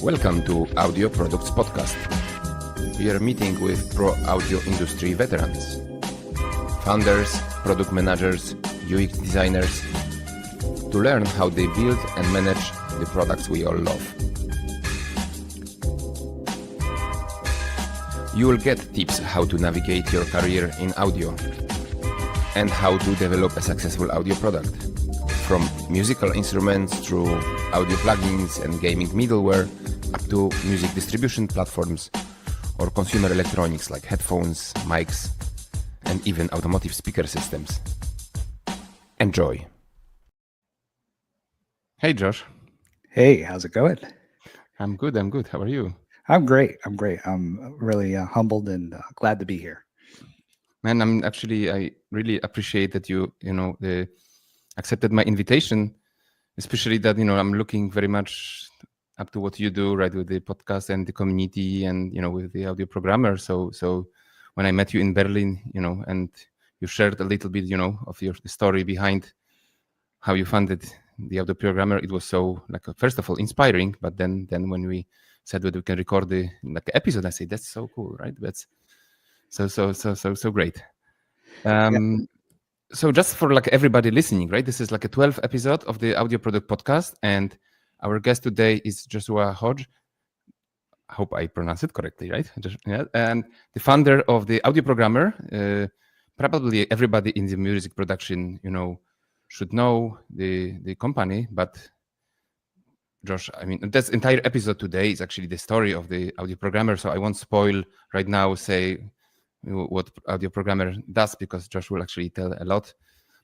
Welcome to Audio Products Podcast. We are meeting with pro audio industry veterans, founders, product managers, UX designers, to learn how they build and manage the products we all love. You will get tips how to navigate your career in audio and how to develop a successful audio product. From musical instruments through audio plugins and gaming middleware up to music distribution platforms or consumer electronics like headphones, mics, and even automotive speaker systems. Enjoy. Hey, Josh. Hey, how's it going? I'm good. How are you? I'm great. I'm really humbled and glad to be here. Man, I really appreciate that you accepted my invitation, especially that, I'm looking very much up to what you do, right, with the podcast and the community and, with the audio programmer. So when I met you in Berlin, and you shared a little bit, of your story behind how you funded the audio programmer, it was so, first of all, inspiring. But then when we said that we can record the episode, I say, that's so cool, right? That's so great. So just for everybody listening, right? This is a 12th episode of the Audio Product Podcast, and our guest today is Joshua Hodge. I hope I pronounce it correctly, right? And the founder of the Audio Programmer. Probably everybody in the music production, should know the company, but Josh, this entire episode today is actually the story of the Audio Programmer, so I won't spoil right now, say what Audio Programmer does, because Josh will actually tell a lot,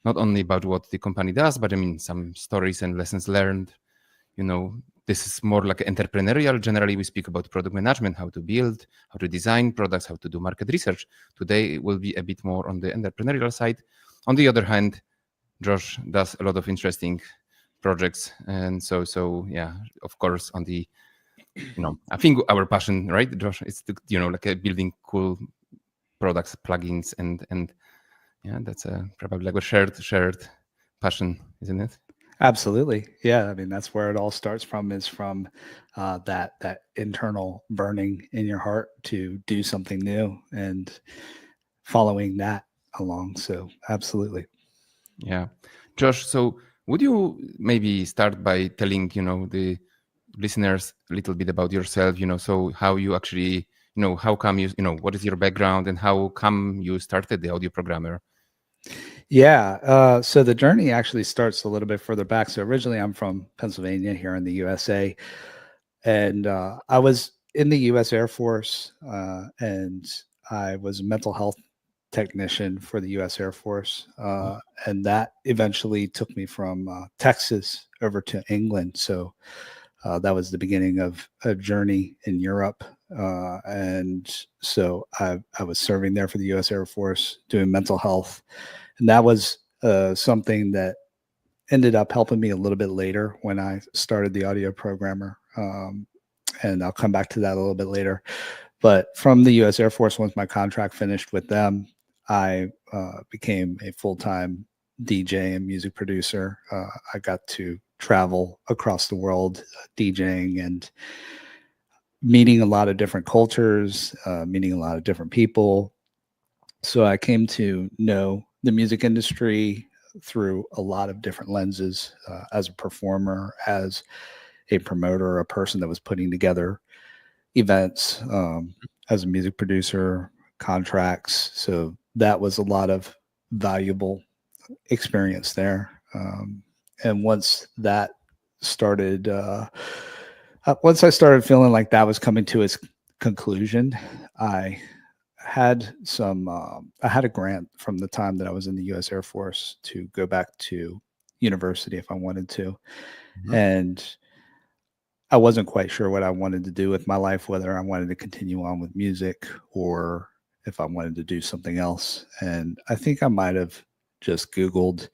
not only about what the company does, but some stories and lessons learned. This is more entrepreneurial. Generally, we speak about product management, how to build, how to design products, how to do market research. Today, it will be a bit more on the entrepreneurial side. On the other hand, Josh does a lot of interesting projects. And so yeah, of course, on the, I think our passion, right, Josh, it's building cool products, plugins, and yeah, that's probably a shared passion, isn't it? Absolutely. Yeah. That's where it all starts from, is from that internal burning in your heart to do something new and following that along. So absolutely. Yeah. Josh, so would you maybe start by telling, the listeners a little bit about yourself, so how you actually, how come you, what is your background and how come you started the Audio Programmer? Yeah. So the journey actually starts a little bit further back. So originally I'm from Pennsylvania here in the USA, and I was in the US Air Force, and I was a mental health technician for the US Air Force. And that eventually took me from Texas over to England. So that was the beginning of a journey in Europe. And so I was serving there for the US Air Force doing mental health. And that was something that ended up helping me a little bit later when I started the Audio Programmer. And I'll come back to that a little bit later. But from the US Air Force, once my contract finished with them, I became a full-time DJ and music producer. I got to travel across the world DJing and meeting a lot of different cultures, meeting a lot of different people. So I came to know the music industry through a lot of different lenses, as a performer, as a promoter, a person that was putting together events, as a music producer, contracts. So that was a lot of valuable experience there. And once that started, once I started feeling like that was coming to its conclusion, I had a grant from the time that I was in the US Air Force to go back to university if I wanted to. Mm-hmm. And I wasn't quite sure what I wanted to do with my life, whether I wanted to continue on with music or if I wanted to do something else. And I think I might have just Googled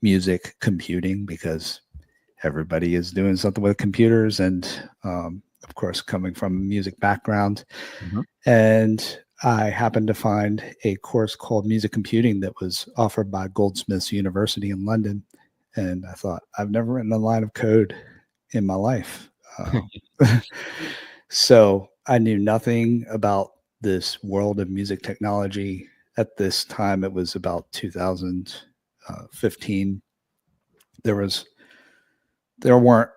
music computing, because everybody is doing something with computers. And of course, coming from a music background. Mm-hmm. And I happened to find a course called Music Computing that was offered by Goldsmiths University in London. And I thought, I've never written a line of code in my life. So I knew nothing about this world of music technology. At this time, it was about 2015. There weren't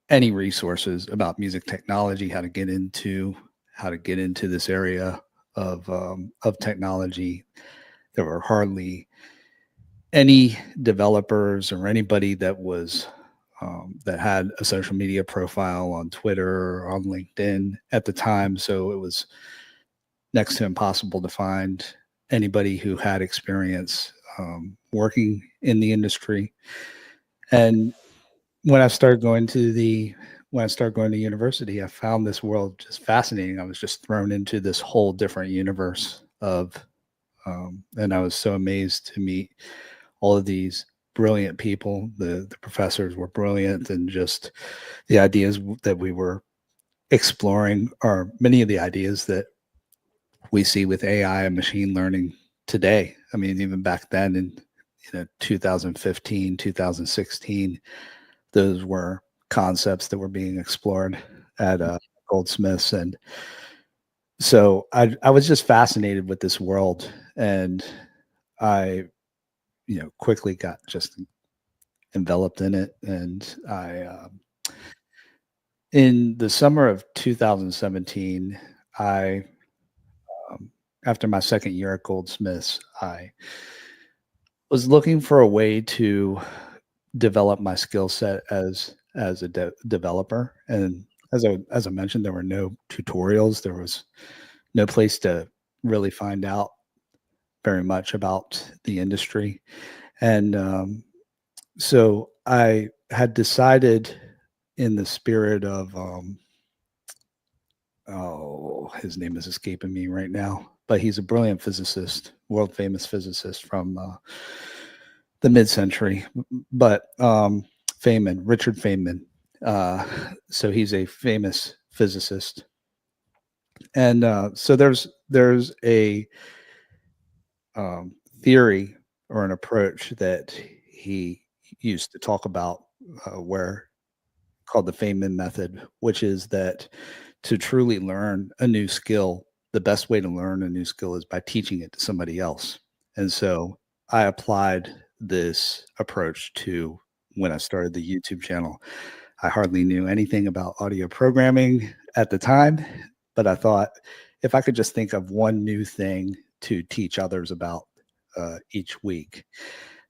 any resources about music technology, how to get into this area of technology. There were hardly any developers or anybody that was that had a social media profile on Twitter or on LinkedIn at the time. So it was next to impossible to find anybody who had experience working in the industry. And when I started going to university, I found this world just fascinating. I was just thrown into this whole different universe and I was so amazed to meet all of these brilliant people. The professors were brilliant, and just the ideas that we were exploring are many of the ideas that we see with AI and machine learning today. I mean, even back then in 2015, 2016, those were concepts that were being explored at Goldsmiths. And so I was just fascinated with this world, and I quickly got just enveloped in it. And in the summer of 2017, I after my second year at Goldsmiths, I was looking for a way to develop my skill set as a developer. And as I mentioned, there were no tutorials. There was no place to really find out very much about the industry. And so I had decided, in the spirit of his name is escaping me right now, but he's a brilliant physicist, world famous physicist from the mid-century, but Richard Feynman. So he's a famous physicist, and so there's a theory or an approach that he used to talk about, where called the Feynman method, which is that to truly learn a new skill, the best way to learn a new skill is by teaching it to somebody else. And so I applied this approach to when I started the YouTube channel. I hardly knew anything about audio programming at the time, but I thought if I could just think of one new thing to teach others about each week,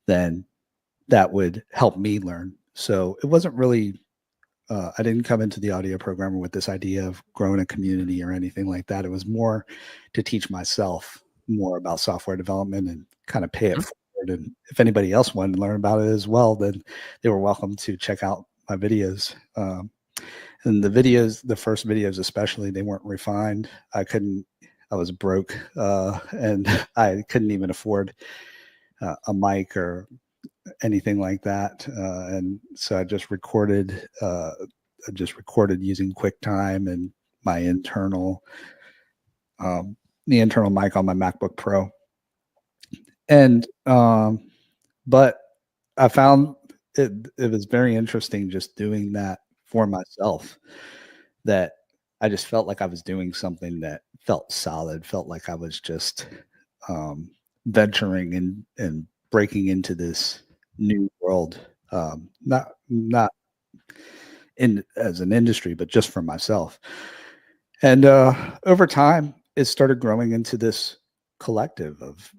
then that would help me learn. So it wasn't really I didn't come into the audio programmer with this idea of growing a community or anything like that. It was more to teach myself more about software development and kind of pay it forward. And if anybody else wanted to learn about it as well, then they were welcome to check out my videos. And the first videos especially, they weren't refined. I was broke, and I couldn't even afford a mic or anything like that. And so I just recorded using QuickTime and my the internal mic on my MacBook Pro. And but I found it was very interesting just doing that for myself, that I just felt like I was doing something that felt solid, felt like I was just venturing and breaking into this new world, not in as an industry, but just for myself. And over time, it started growing into this collective of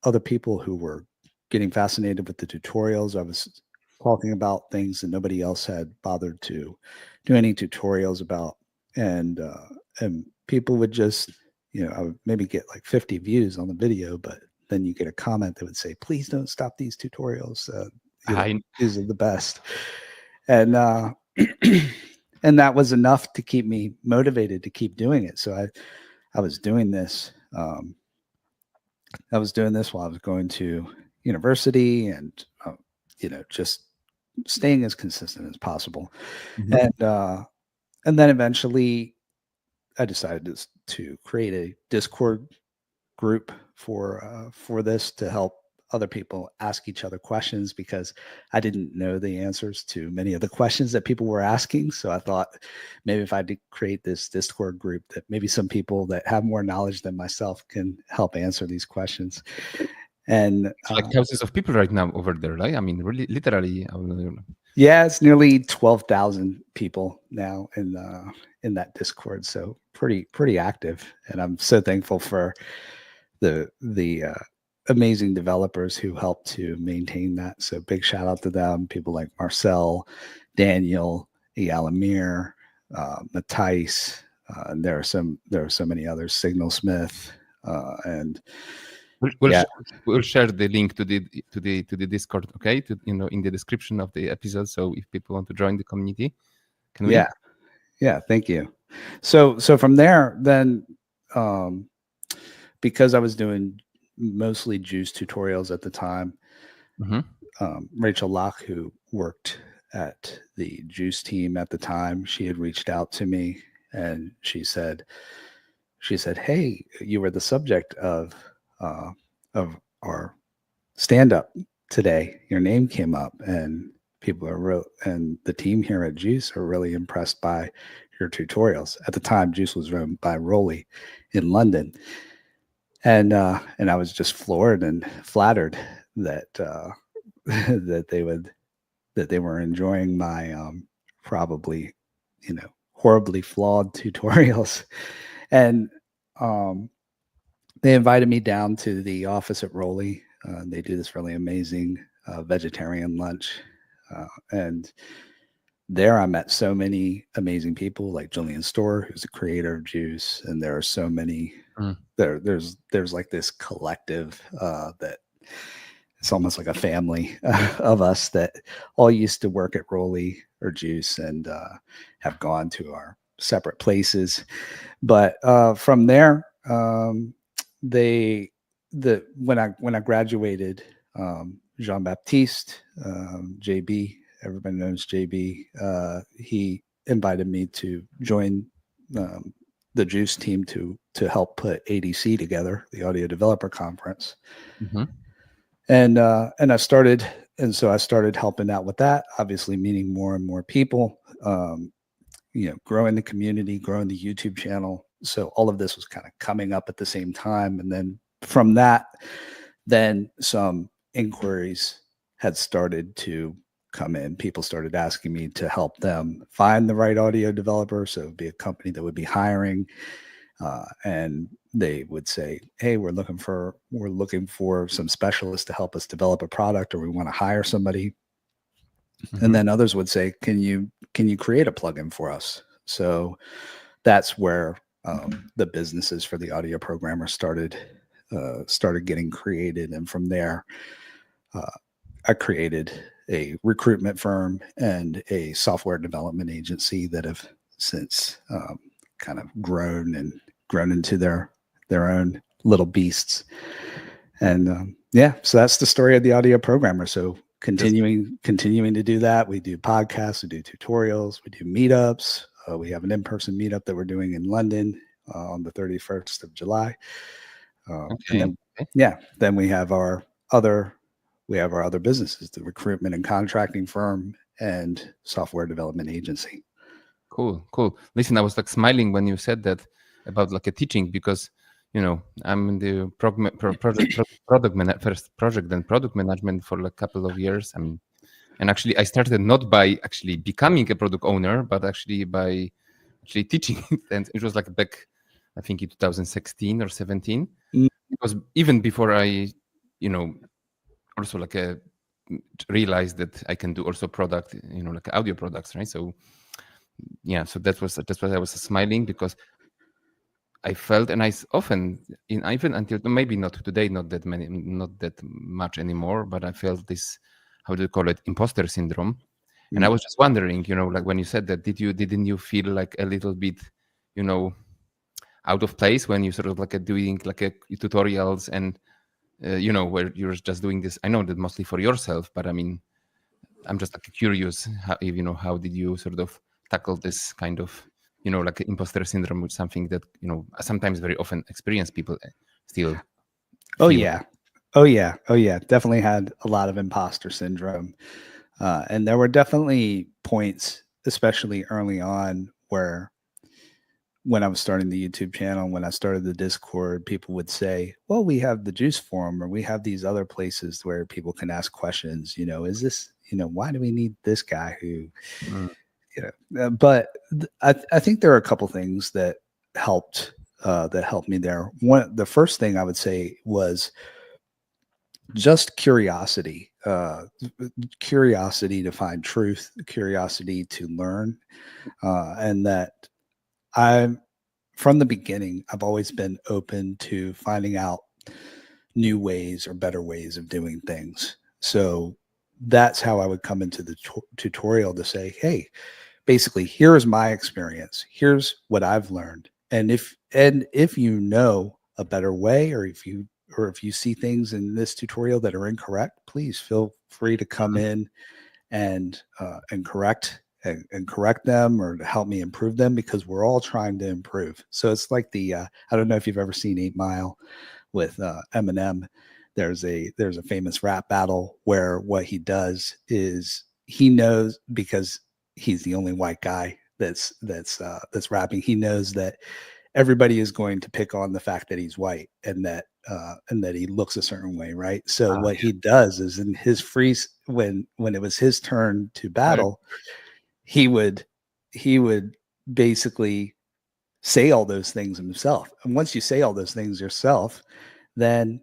other people who were getting fascinated with the tutorials. I was talking about things that nobody else had bothered to do any tutorials about, and people would just, I would maybe get like 50 views on the video, but then you get a comment that would say, "Please don't stop these tutorials. These are the best." And and that was enough to keep me motivated to keep doing it. So I was doing this. I was doing this while I was going to university, and just staying as consistent as possible. And then eventually, I decided to create a Discord group for this to help other people ask each other questions because I didn't know the answers to many of the questions that people were asking. So I thought maybe if I did create this Discord group, that maybe some people that have more knowledge than myself can help answer these questions. And It's like thousands of people right now over there, right? I mean, really, literally. yeah, it's nearly 12,000 people now in that Discord. So pretty active, and I'm so thankful for the amazing developers who help to maintain that. So big shout out to them. People like Marcel, Daniel, Alamir, Matthijs. And there are so many others. Signal Smith, and yeah, We'll share the link to the Discord, okay? In the description of the episode. So if people want to join the community, can we? Yeah. Thank you. So from there, then because I was doing mostly juice tutorials at the time, Rachel Locke, who worked at the juice team at the time, she had reached out to me and she said, "Hey, you were the subject of our stand up today. Your name came up, and people are and the team here at Juice are really impressed by your tutorials." At the time, Juice was run by Rolly in London, and I was just floored and flattered that that they were enjoying my probably horribly flawed tutorials, and they invited me down to the office at Rolly. They do this really amazing vegetarian lunch, and there I met so many amazing people like Julian Storr, who's the creator of Juice, and there are so many. There's like this collective that it's almost like a family of us that all used to work at Rolly or Juice and have gone to our separate places. But from there, when I graduated, Jean Baptiste, JB, everybody knows JB, he invited me to join the Juice team to help put ADC together, the Audio Developer Conference. And I started helping out with that, obviously meeting more and more people, growing the community, growing the YouTube channel. So all of this was kind of coming up at the same time. And then from that, then some inquiries had started to come in. People started asking me to help them find the right audio developer. So it would be a company that would be hiring, and they would say, "Hey, we're looking for some specialists to help us develop a product, or we want to hire somebody." And then others would say, "Can you create a plugin for us?" So that's where the businesses for the audio programmer started getting created, and from there, I created a recruitment firm and a software development agency that have since kind of grown into their own little beasts. And so that's the story of the audio programmer. So continuing to do that. We do podcasts, we do tutorials, we do meetups. We have an in-person meetup that we're doing in London on the 31st of July. And then we have our other businesses, the recruitment and contracting firm and software development agency. Cool. Listen, I was like smiling when you said that about like a teaching, because I'm in the first project and product management for like a couple of years. I mean, and actually I started not by actually becoming a product owner, but actually by actually teaching it. And it was like back, I think in 2016 or 17. Because even before I, also like realized that I can do also product, like audio products, right? So so that's why I was smiling, because I felt, and I often, even until maybe not today, not that much anymore, but I felt this, how do you call it, imposter syndrome. And I was just wondering, like when you said that, didn't you feel like a little bit, out of place when you sort of like doing like tutorials and where you're just doing this? I know that mostly for yourself, but I mean, I'm just like curious how did you sort of tackle this kind of like imposter syndrome, with something that sometimes very often experienced people still Oh feel. yeah, Oh yeah, definitely had a lot of imposter syndrome, and there were definitely points, especially early on, where when I was starting the YouTube channel, when I started the Discord, people would say, "Well, we have the Juice Forum, or we have these other places where people can ask questions. Is this, why do we need this guy who, Mm, But I think there are a couple things helped that helped me there. The first thing I would say was just curiosity, curiosity to find truth, curiosity to learn, and that I from the beginning, I've always been open to finding out new ways or better ways of doing things. So that's how I would come into the tutorial to say, hey, basically, here's my experience. Here's what I've learned. And if you know a better way, or if you see things in this tutorial that are incorrect, please feel free to come mhm. in and correct them, or to help me improve them, because we're all trying to improve. So it's like I don't know if you've ever seen 8 Mile with Eminem. There's a famous rap battle where what he does is he knows, because he's the only white guy that's rapping. He knows that everybody is going to pick on the fact that he's white, and that he looks a certain way, right? So Ah, what he does is, in his freeze, when it was his turn to yeah. battle, he would he would basically say all those things himself. And once you say all those things yourself, then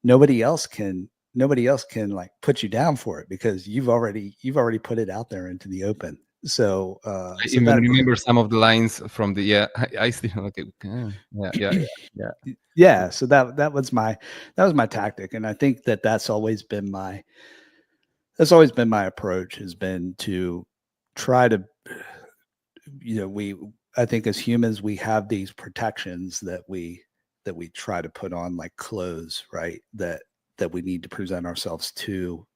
nobody else can like put you down for it, because you've already put it out there into the open. So I so even that remember some of the lines from the I still okay. Yeah. yeah, so that was my tactic, and I think that's always been my approach, has been to try to, we I think as humans we have these protections that we try to put on, like clothes, right? That we need to present ourselves to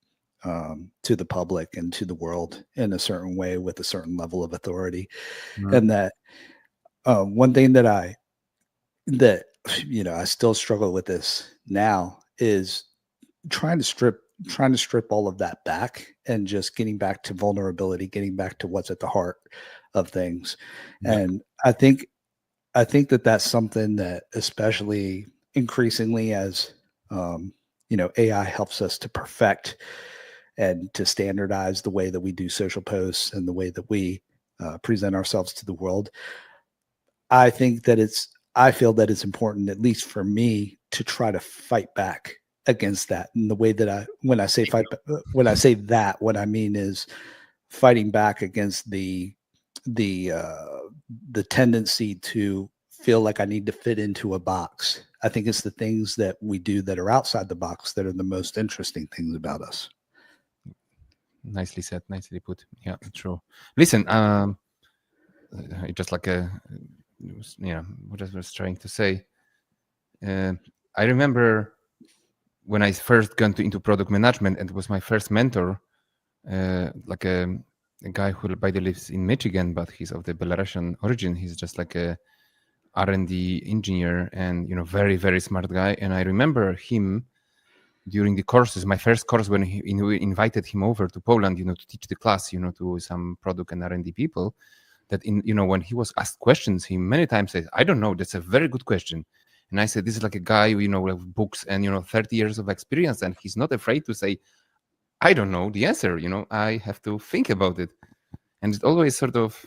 the public and to the world in a certain way, with a certain level of authority. Mhm. And that one thing that I still struggle with this now, is trying to strip all of that back, and just getting back to vulnerability, getting back to what's at the heart of things. Yep. And I think that that's something that, especially increasingly, as AI helps us to perfect and to standardize the way that we do social posts and the way that we present ourselves to the world. I feel that it's important, at least for me, to try to fight back against that. And the way that when I say when I say that, what I mean is fighting back against the uh, the tendency to feel like I need to fit into a box. I think it's the things that we do that are outside the box that are the most interesting things about us. Nicely said, nicely put. Yeah, true. Listen, just like what I was trying to say. Uh, I remember when I first got into product management, and it was my first mentor, like a guy who, by the way, lives in Michigan, but he's of the Belarusian origin. He's just like a R&D engineer, and very very smart guy. And I remember him during the courses, my first course, when we invited him over to Poland, to teach the class, to some product and R&D people. That when he was asked questions, he many times said, "I don't know. That's a very good question." And I said, "This is like a guy, with books and 30 years of experience, and he's not afraid to say, I don't know the answer. I have to think about it." And it always sort of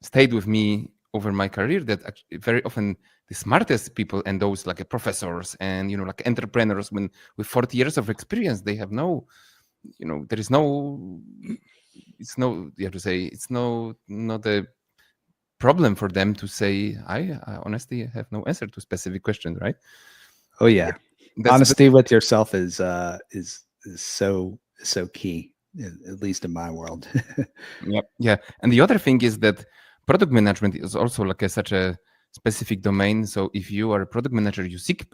stayed with me over my career, that actually very often the smartest people, and those like professors and like entrepreneurs, when with 40 years of experience, they have no, there is no, it's no, you have to say, it's not a problem for them to say, I honestly have no answer to specific questions, right? Oh yeah, That's honesty with yourself is so key, at least in my world. yeah. And the other thing is that product management is also like such a specific domain. So if you are a product manager, you seek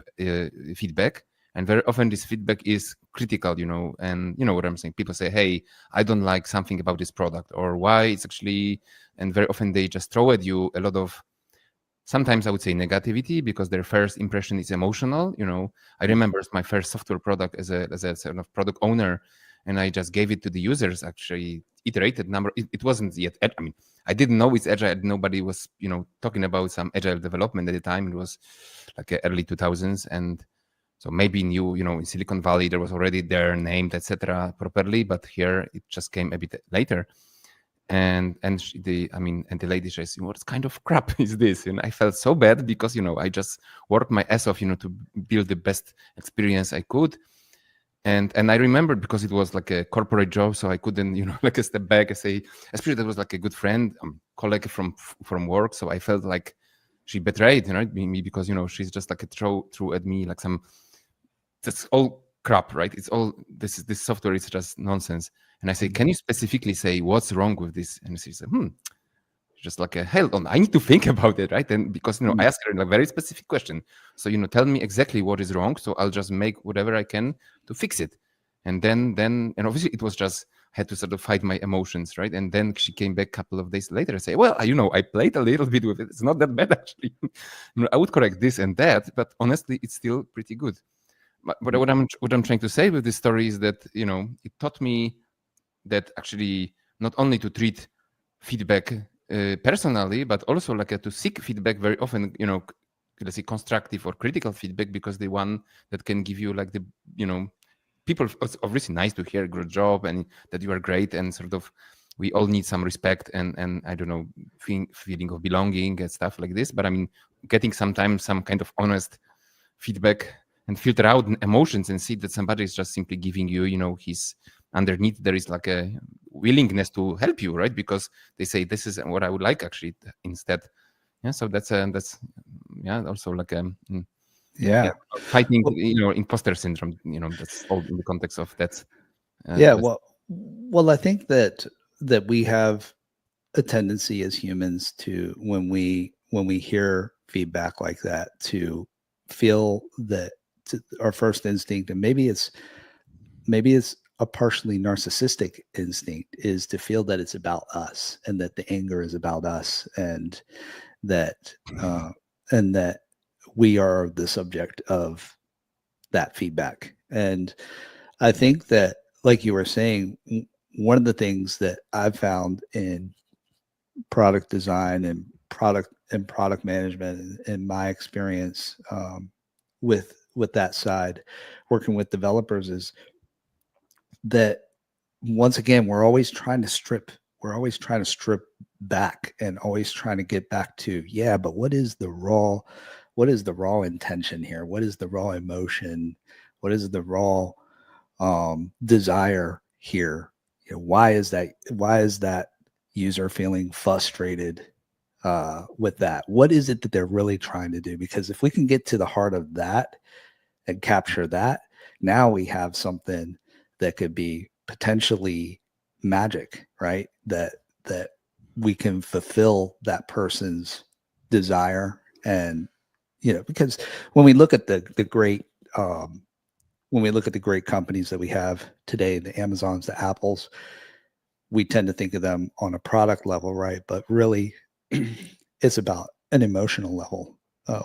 feedback, and very often this feedback is critical, and you know what I'm saying. People say, "Hey, I don't like something about this product," or "Why it's actually," and very often they just throw at you a lot of sometimes I would say negativity because their first impression is emotional. I remember my first software product as a sort of product owner, and I just gave it to the users. Actually, iterated number. It wasn't yet. I mean, I didn't know it's agile. Nobody was talking about some agile development at the time. It was like early 2000s, and so maybe in Silicon Valley there was already there named etc. properly, but here it just came a bit later. And the lady says, what kind of crap is this? And I felt so bad because I just worked my ass off to build the best experience I could. And I remembered because it was like a corporate job, so I couldn't like a step back and say, especially that was like a good friend, colleague from work. So I felt like she betrayed me because she's just like a throw at me like some, that's all crap, right? It's all this software is just nonsense. And I say, can you specifically say what's wrong with this? And she said, just like a hell on. I need to think about it, right? And because I asked her a very specific question. So tell me exactly what is wrong. So I'll just make whatever I can to fix it. And then and obviously it was just had to sort of fight my emotions, right? And then she came back a couple of days later and say, well, I played a little bit with it. It's not that bad actually. I would correct this and that, but honestly, it's still pretty good. But what I'm trying to say with this story is that it taught me that actually not only to treat feedback personally, but also like to seek feedback very often. Let's say constructive or critical feedback, because the one that can give you like the people. It's obviously nice to hear good job and that you are great, and sort of we all need some respect and I don't know feeling of belonging and stuff like this. But I mean, getting sometimes some kind of honest feedback and filter out emotions and see that somebody is just simply giving you, his underneath there is like a willingness to help you, right? Because they say this is what I would like actually instead. Yeah, so that's also like Yeah. fighting Well, imposter syndrome. That's all in the context of that. yeah. That's Well, I think that we have a tendency as humans to when we hear feedback like that to feel that our first instinct, and maybe it's a partially narcissistic instinct, is to feel that it's about us and that the anger is about us, that uh, and that we are the subject of that feedback. And I think that, like you were saying, one of the things that I've found in product design and product management in my experience, with that side, working with developers, is that once again we're always trying to strip back and always trying to get back to, yeah, but what is the raw intention here? What is the raw emotion? What is the raw desire here? Why is that user feeling frustrated with that? What is it that they're really trying to do? Because if we can get to the heart of that and capture that, now we have something that could be potentially magic, right? That we can fulfill that person's desire. And because when we look at the great when we look at the great companies that we have today, the Amazons, the Apples, we tend to think of them on a product level, right? But really, it's about an emotional level.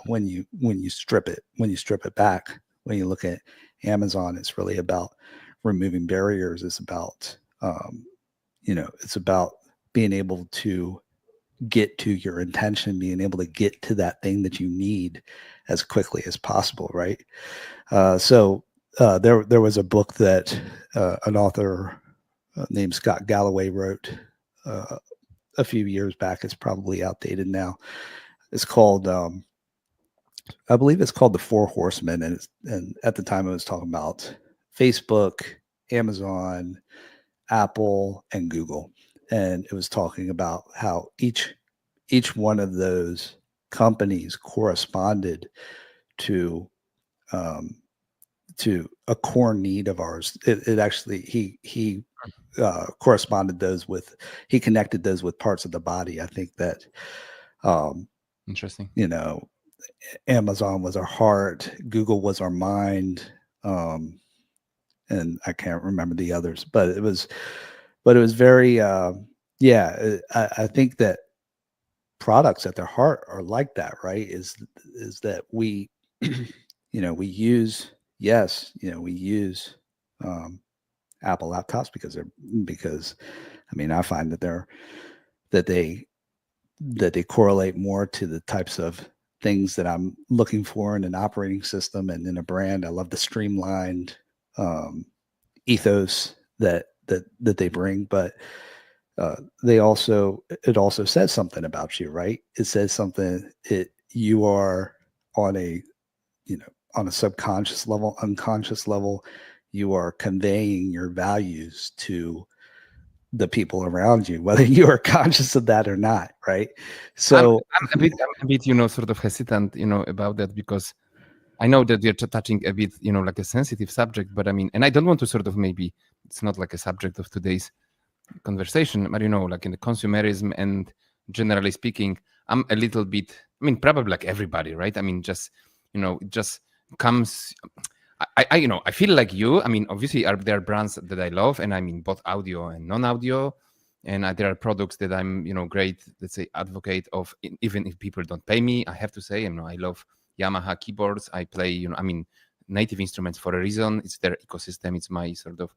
When you strip it back, when you look at Amazon, it's really about removing barriers. It's about it's about being able to get to your intention, being able to get to that thing that you need as quickly as possible, right? There was a book that an author named Scott Galloway wrote a few years back. It's probably outdated now. It's called, I believe it's called The Four Horsemen, and at the time it was talking about Facebook, Amazon, Apple, and Google, and it was talking about how each one of those companies corresponded to um, to a core need of ours. It actually he corresponded those with he connected those with parts of the body. I think that interesting. Amazon was our heart, Google was our mind, and I can't remember the others, but it was very yeah. I think that products at their heart are like that, right? Is that we, we use, yes, we use um, Apple laptops because I mean, I find that they that they correlate more to the types of things that I'm looking for in an operating system and in a brand. I love the streamlined um, ethos that they bring, but they also it also says something about you, right? It says something. You are on a on a subconscious level, unconscious level, you are conveying your values to the people around you, whether you are conscious of that or not, right? I'm So I'm a bit, sort of hesitant, about that because I know that you're touching a bit, like a sensitive subject, but I mean, and I don't want to sort of maybe it's not like a subject of today's conversation, but like in the consumerism and generally speaking, I'm a little bit, I mean, probably like everybody, right? I mean, just, it just comes. I feel like you. I mean, obviously, there are brands that I love, and I mean both audio and non-audio, and there are products that I'm, great, let's say, advocate of, even if people don't pay me. I have to say, I love Yamaha keyboards. I play, I mean, native instruments for a reason. It's their ecosystem. It's my sort of,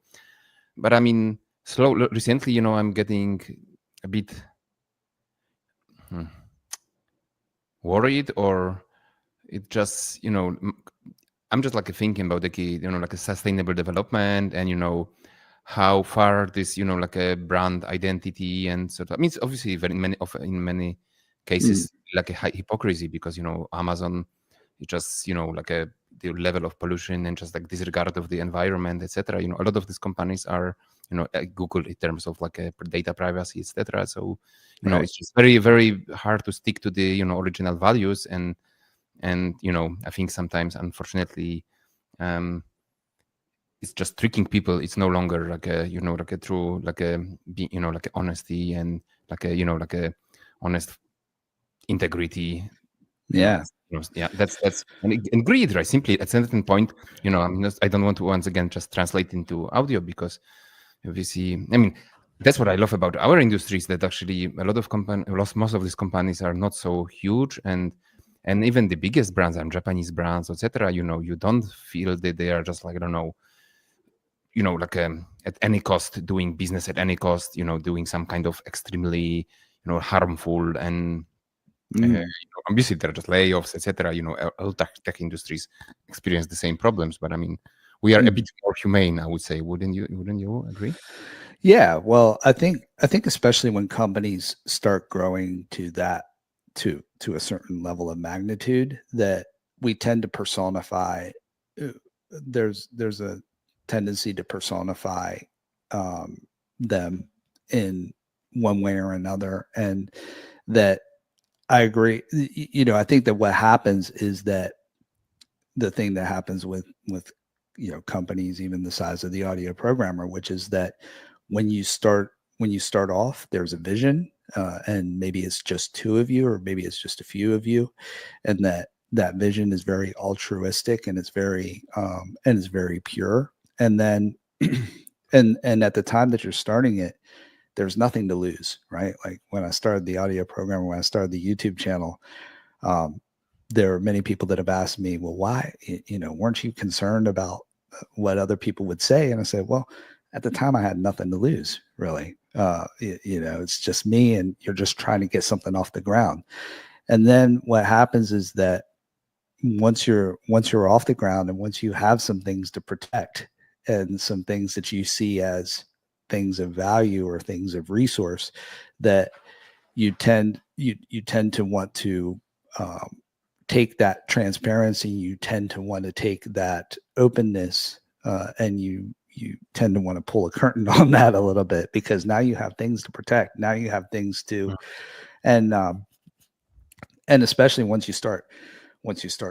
but I mean, recently, I'm getting a bit worried, or it just, I'm just like thinking about the key, like a sustainable development, and how far this, like a brand identity and sort of. I mean, it's obviously very in many mm, cases like a high hypocrisy because Amazon, it just like the level of pollution and just like disregard of the environment, etc. A lot of these companies are Google in terms of like a data privacy, etc. So right. it's just very very hard to stick to the original values, and I think sometimes unfortunately it's just tricking people. It's no longer like a like a true like a like a honesty and like a like a honest integrity. Yeah. Yeah, that's and greed, right? Simply at a certain point, I don't want to once again just translate into audio because obviously, I mean, that's what I love about our industries, that actually a lot of most of these companies are not so huge, and even the biggest brands and Japanese brands, etc. You don't feel that they are just like, I don't know, like at any cost, doing business at any cost, doing some kind of extremely harmful and Mm, obviously there are just layoffs, etc. All tech industries experience the same problems, but I mean, we are a mm. bit more humane, I would say. Wouldn't you agree? Yeah, well, I think especially when companies start growing to that to a certain level of magnitude, that we tend to personify. uh, there's a tendency to personify um, them in one way or another, and that I agree. I think that what happens is that the thing that happens with companies even the size of the audio programmer, which is that when you start off, there's a vision, and maybe it's just two of you or maybe it's just a few of you, and that vision is very altruistic, and it's very pure, and then and at the time that you're starting it, there's nothing to lose, right? Like when I started the audio program, when I started the YouTube channel, um, there are many people that have asked me, well, why, weren't you concerned about what other people would say? And I said, well, at the time I had nothing to lose, really. It's just me, and you're just trying to get something off the ground. And then what happens is that once you're off the ground, and once you have some things to protect, and some things that you see as things of value or things of resource, that you tend to want to um, take that transparency, you tend to want to take that openness, and you tend to want to pull a curtain on that a little bit, because now you have things to protect, now you have things to, and and especially once you start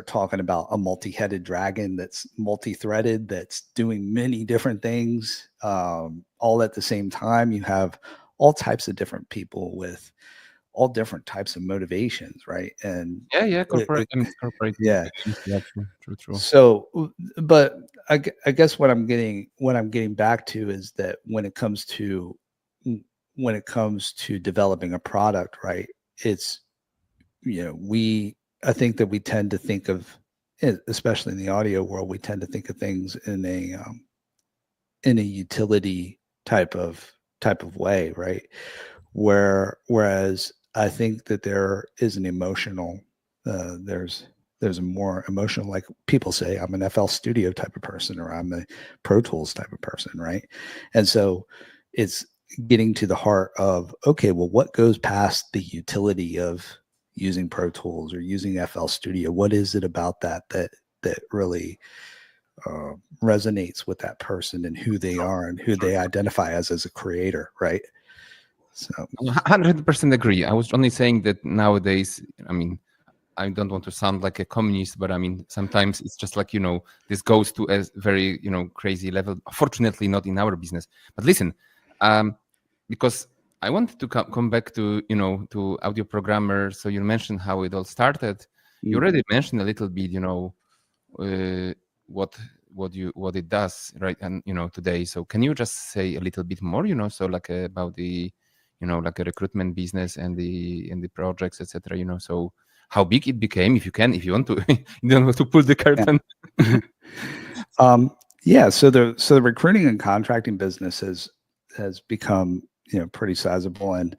talking about a multi-headed dragon that's multi-threaded, that's doing many different things, all at the same time. You have all types of different people with all different types of motivations, right? And Yeah, it, corporate. I mean, it's corporate. yeah. Yeah, true. So, but I guess what I'm getting back to is that when it comes to developing a product, right? It's I think that we tend to think of, especially in the audio world, we tend to think of things in a utility type of way, right? Whereas I think that there is an emotional, there's a more emotional, like people say, I'm an FL Studio type of person, or I'm a Pro Tools type of person, right? And so it's getting to the heart of, okay, well, what goes past the utility of using Pro Tools or using FL Studio? What is it about that really resonates with that person and who they are and who they identify as a creator, right? So 100% agree. I was only saying that nowadays, I mean, I don't want to sound like a communist, but I mean, sometimes it's just like, this goes to a very, crazy level. Fortunately, not in our business. But listen, because I wanted to come back to, to audio programmer. So you mentioned how it all started. You already mentioned a little bit, what it does, right? And, today. So can you just say a little bit more, so like about the, like a recruitment business and the projects, etc. So how big it became, if you want to, you don't have to pull the curtain. Yeah. So the recruiting and contracting business has become, pretty sizable. And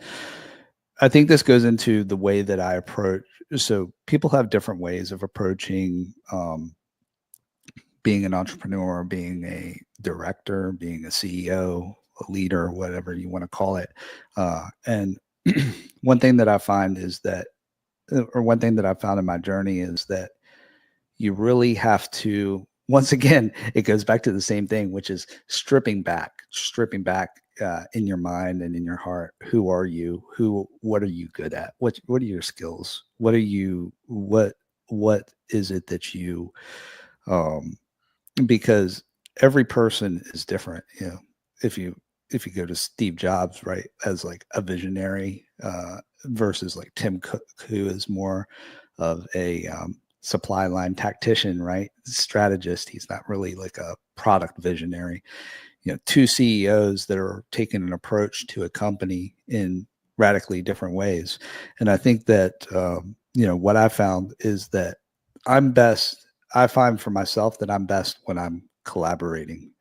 I think this goes into the way that I approach. So people have different ways of approaching being an entrepreneur, being a director, being a CEO, a leader, whatever you want to call it. And one thing that I find is that, or one thing that I found in my journey is that you really have to, once again, it goes back to the same thing, which is stripping back in your mind and in your heart. Who are you? What are you good at? What are your skills? What is it that you, because every person is different. If you go to Steve Jobs, right, as like a visionary, versus like Tim Cook, who is more of a supply line tactician, right, strategist. He's not really like a product visionary. Two CEOs that are taking an approach to a company in radically different ways. And I think that what I found is that I'm best. I find for myself that I'm best when I'm collaborating.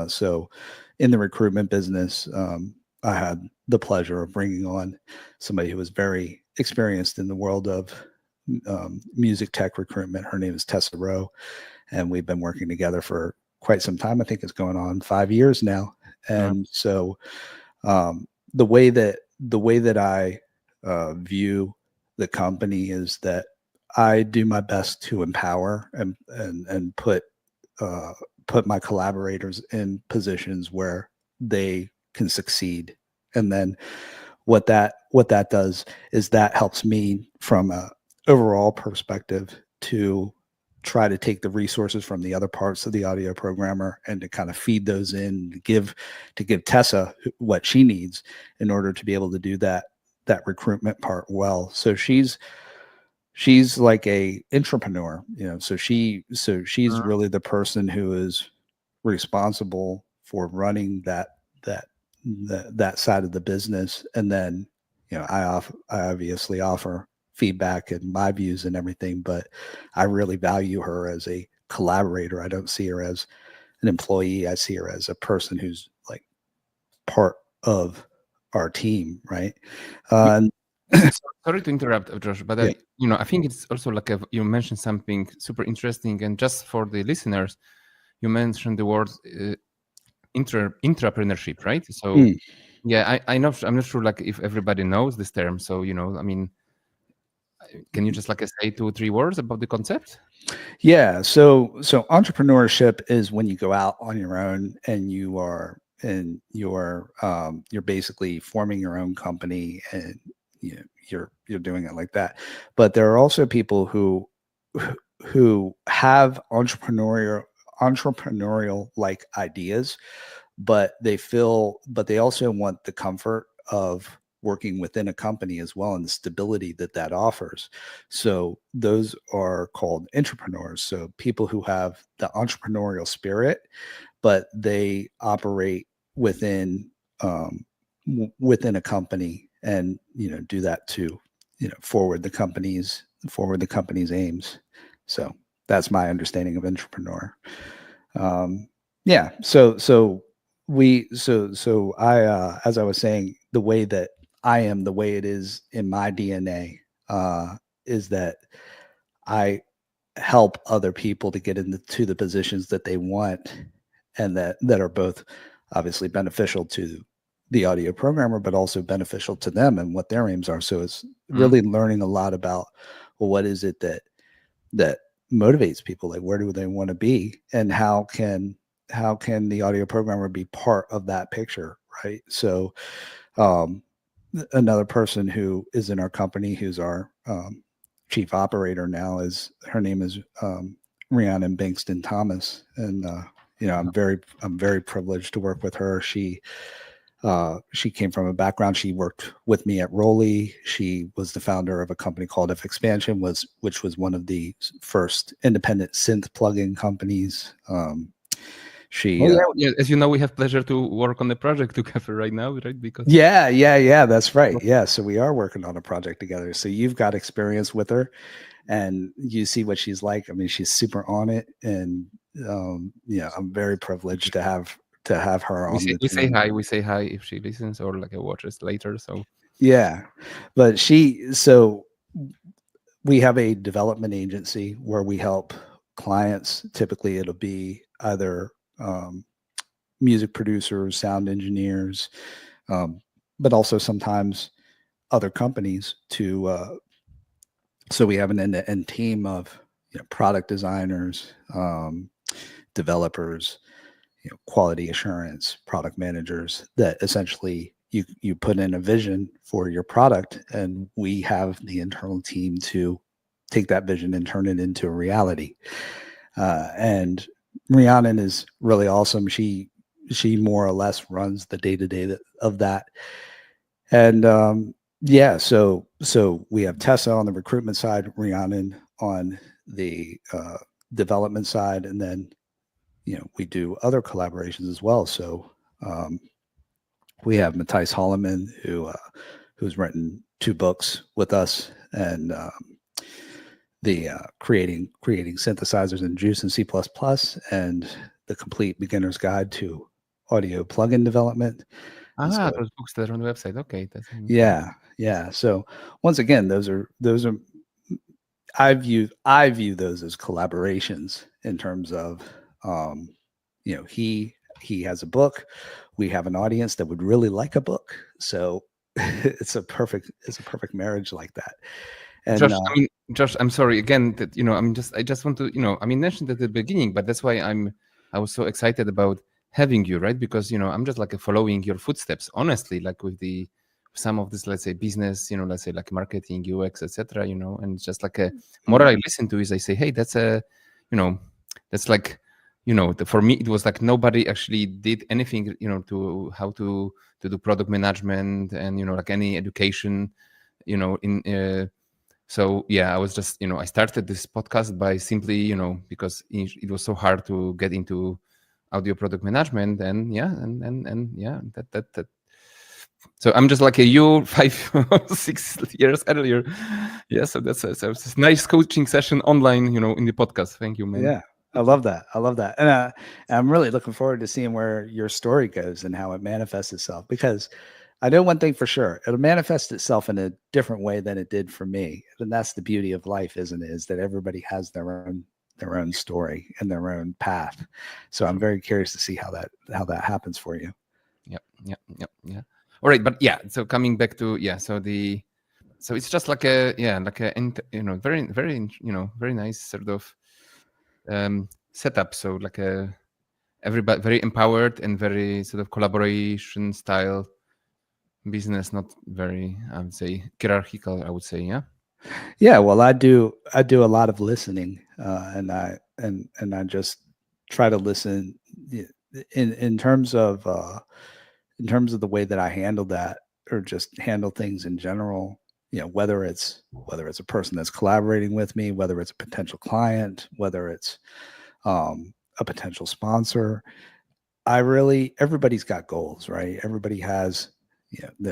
So in the recruitment business, I had the pleasure of bringing on somebody who was very experienced in the world of music tech recruitment. Her name is Tessa Rowe, and we've been working together for quite some time. I think it's going on 5 years now. And so the way that I view the company is that I do my best to empower and put my collaborators in positions where they can succeed. And then what that does is that helps me from a overall perspective to try to take the resources from the other parts of the audio programmer and to kind of feed those in, to give Tessa what she needs in order to be able to do that recruitment part well. So she's like a entrepreneur, so she's really the person who is responsible for running that side of the business. And then I obviously offer feedback and my views and everything, but I really value her as a collaborator. I don't see her as an employee. I see her as a person who's like part of our team, right? Sorry to interrupt, Josh, but Yeah. I think it's also like you mentioned something super interesting, and just for the listeners, you mentioned the word intrapreneurship, right? So yeah, I'm not sure like if everybody knows this term. So I mean, can you just like say 2 or 3 words about the concept? Yeah. So entrepreneurship is when you go out on your own and you're basically forming your own company, and you're doing it like that. But there are also people who have entrepreneurial like ideas, but they also want the comfort of working within a company as well, and the stability that offers. So those are called entrepreneurs. So people who have the entrepreneurial spirit, but they operate within within a company, and do that to forward the company's aims. So that's my understanding of entrepreneur. Yeah. So I, as I was saying, the way that I am, the way it is in my DNA, is that I help other people to get into the positions that they want, and that are both obviously beneficial to the audio programmer, but also beneficial to them and what their aims are. So it's Mm. really learning a lot about, well, what is it that motivates people? Like, where do they want to be, and how can the audio programmer be part of that picture, right? So, um, another person who is in our company, who's our chief operator now, is her name is Rhiannon Bankston Thomas, and I'm very privileged to work with her. She came from a background. She worked with me at Rolly. She was the founder of a company called If Expansion, which was one of the first independent synth plugin companies. She Oh yeah, yeah. As you know, we have pleasure to work on the project together right now, right? Because Yeah, that's right. Yeah, so we are working on a project together. So you've got experience with her, and you see what she's like. I mean, she's super on it, and I'm very privileged to have her we on say the we say team. hi. We say hi if she listens or like watches later. So Yeah, but so we have a development agency where we help clients. Typically, it'll be either music producers, sound engineers, um, but also sometimes other companies to. So we have an end-to-end team of product designers, developers, quality assurance, product managers, that essentially you put in a vision for your product, and we have the internal team to take that vision and turn it into a reality. And Rhiannon is really awesome. She more or less runs the day to day of that. And yeah, so we have Tessa on the recruitment side, Rhiannon on the development side, and then we do other collaborations as well. So um, we have Matthijs Holloman, who's written 2 books with us, and the creating synthesizers in Juice and C++, and the complete beginner's guide to audio plugin development. And so those books that are on the website. Okay, that's yeah. So once again, those are I view those as collaborations in terms of um, he has a book, we have an audience that would really like a book, so it's a perfect marriage like that. And Josh. I mean, Josh, I'm sorry again that I just want to I mean mentioned at the beginning, but that's why I was so excited about having you, right? Because I'm just like following your footsteps, honestly, like with the some of this, let's say business, let's say like marketing, UX, etc. And it's just like a more I listen to is I say, hey, that's you know, that's like for me it was like nobody actually did anything, to how to do product management and like any education, in. So yeah, I was just I started this podcast by simply because it was so hard to get into audio product management, and yeah, and yeah, that. So I'm just like a you 5 or 6 years earlier. Yeah, so so it's this nice coaching session online, in the podcast. Thank you, man. yeah, I love that. I love that. And I'm really looking forward to seeing where your story goes and how it manifests itself, because I know one thing for sure. It'll manifest itself in a different way than it did for me. And that's the beauty of life, isn't it? Is that everybody has their own story and their own path. So I'm True. very curious to see how that happens for you. Yeah. All right, but yeah. So coming back to so it's just like very very very nice sort of setup. So like a everybody very empowered and very sort of collaboration style business, not very, I would say, hierarchical, I would say. Yeah. Yeah, well, I do a lot of listening, and I just try to listen in terms of the way that I handle that, or just handle things in general. Whether it's a person that's collaborating with me, whether it's a potential client, whether it's a potential sponsor. Everybody's got goals, right? Everybody has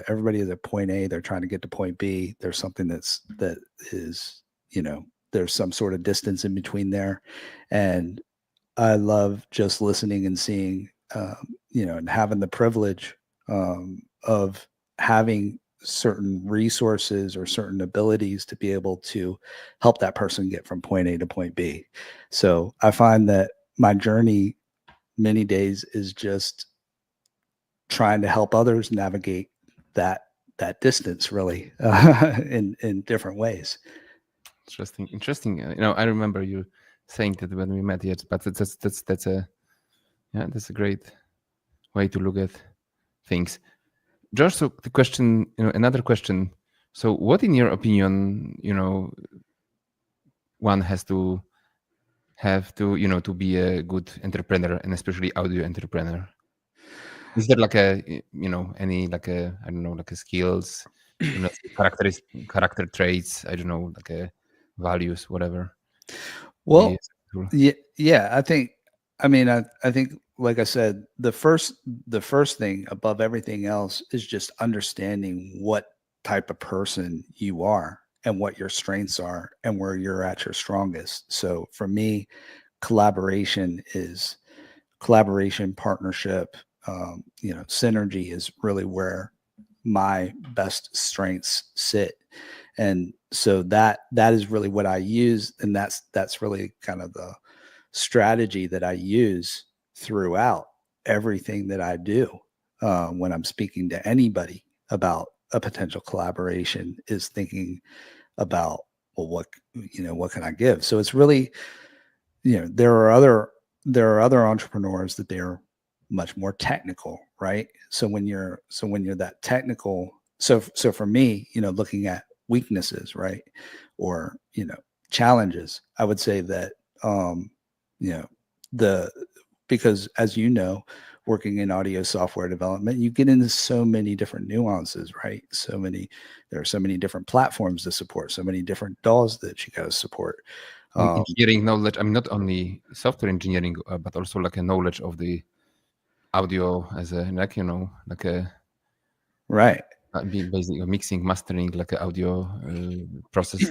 everybody is at point A, they're trying to get to point B. There's something that is, there's some sort of distance in between there. And I love just listening and seeing, and having the privilege of having certain resources or certain abilities to be able to help that person get from point A to point B. So I find that my journey many days is just trying to help others navigate that distance, really, in different ways. Interesting. I remember you saying that when we met yet, but that's a great way to look at things. Josh, so the question, another question. So what, in your opinion, one has to have to be a good entrepreneur, and especially audio entrepreneur? Is there like any I don't know, like a skills, character traits, I don't know, like a values, whatever? Well, yeah, I think, I think, like I said, the first thing above everything else is just understanding what type of person you are and what your strengths are and where you're at your strongest. So for me, collaboration, partnership, synergy is really where my best strengths sit. And so that is really what I use. And that's really kind of the strategy that I use throughout everything that I do. When I'm speaking to anybody about a potential collaboration, is thinking about, well, what can I give? So it's really, there are other entrepreneurs that they're much more technical, right? So when you're that technical, so for me, looking at weaknesses, right, or challenges, I would say that you know the because, as working in audio software development, you get into so many different nuances, right? There are so many different platforms to support, so many different DAWs that you got to support. Engineering knowledge. I mean, not only software engineering, but also like a knowledge of the audio as a right. Basically mixing, mastering, like an audio process.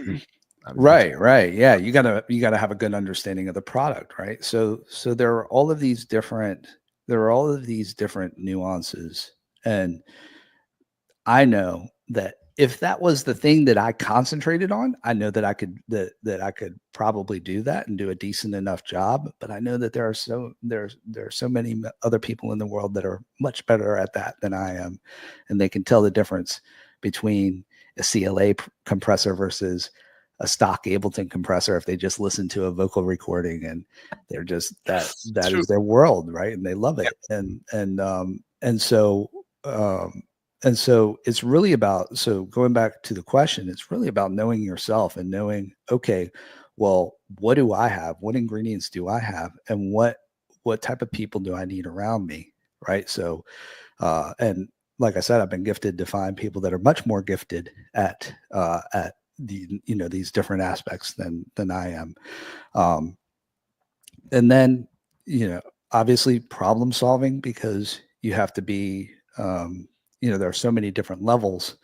Right. Yeah, you gotta have a good understanding of the product, right? So there are all of these different nuances, and I know that if that was the thing that I concentrated on, I know that I could probably do that and do a decent enough job. But I know that there are so many other people in the world that are much better at that than I am, and they can tell the difference between a CLA compressor versus a stock Ableton compressor if they just listen to a vocal recording, and they're just that is their world, right? And they love it. And so it's really about, so going back to the question, it's really about knowing yourself and knowing, okay, well, what do I have? What ingredients do I have? And what type of people do I need around me? Right. So, and like I said, I've been gifted to find people that are much more gifted at these different aspects than I am. And then, obviously problem solving, because you have to be, there are so many different levels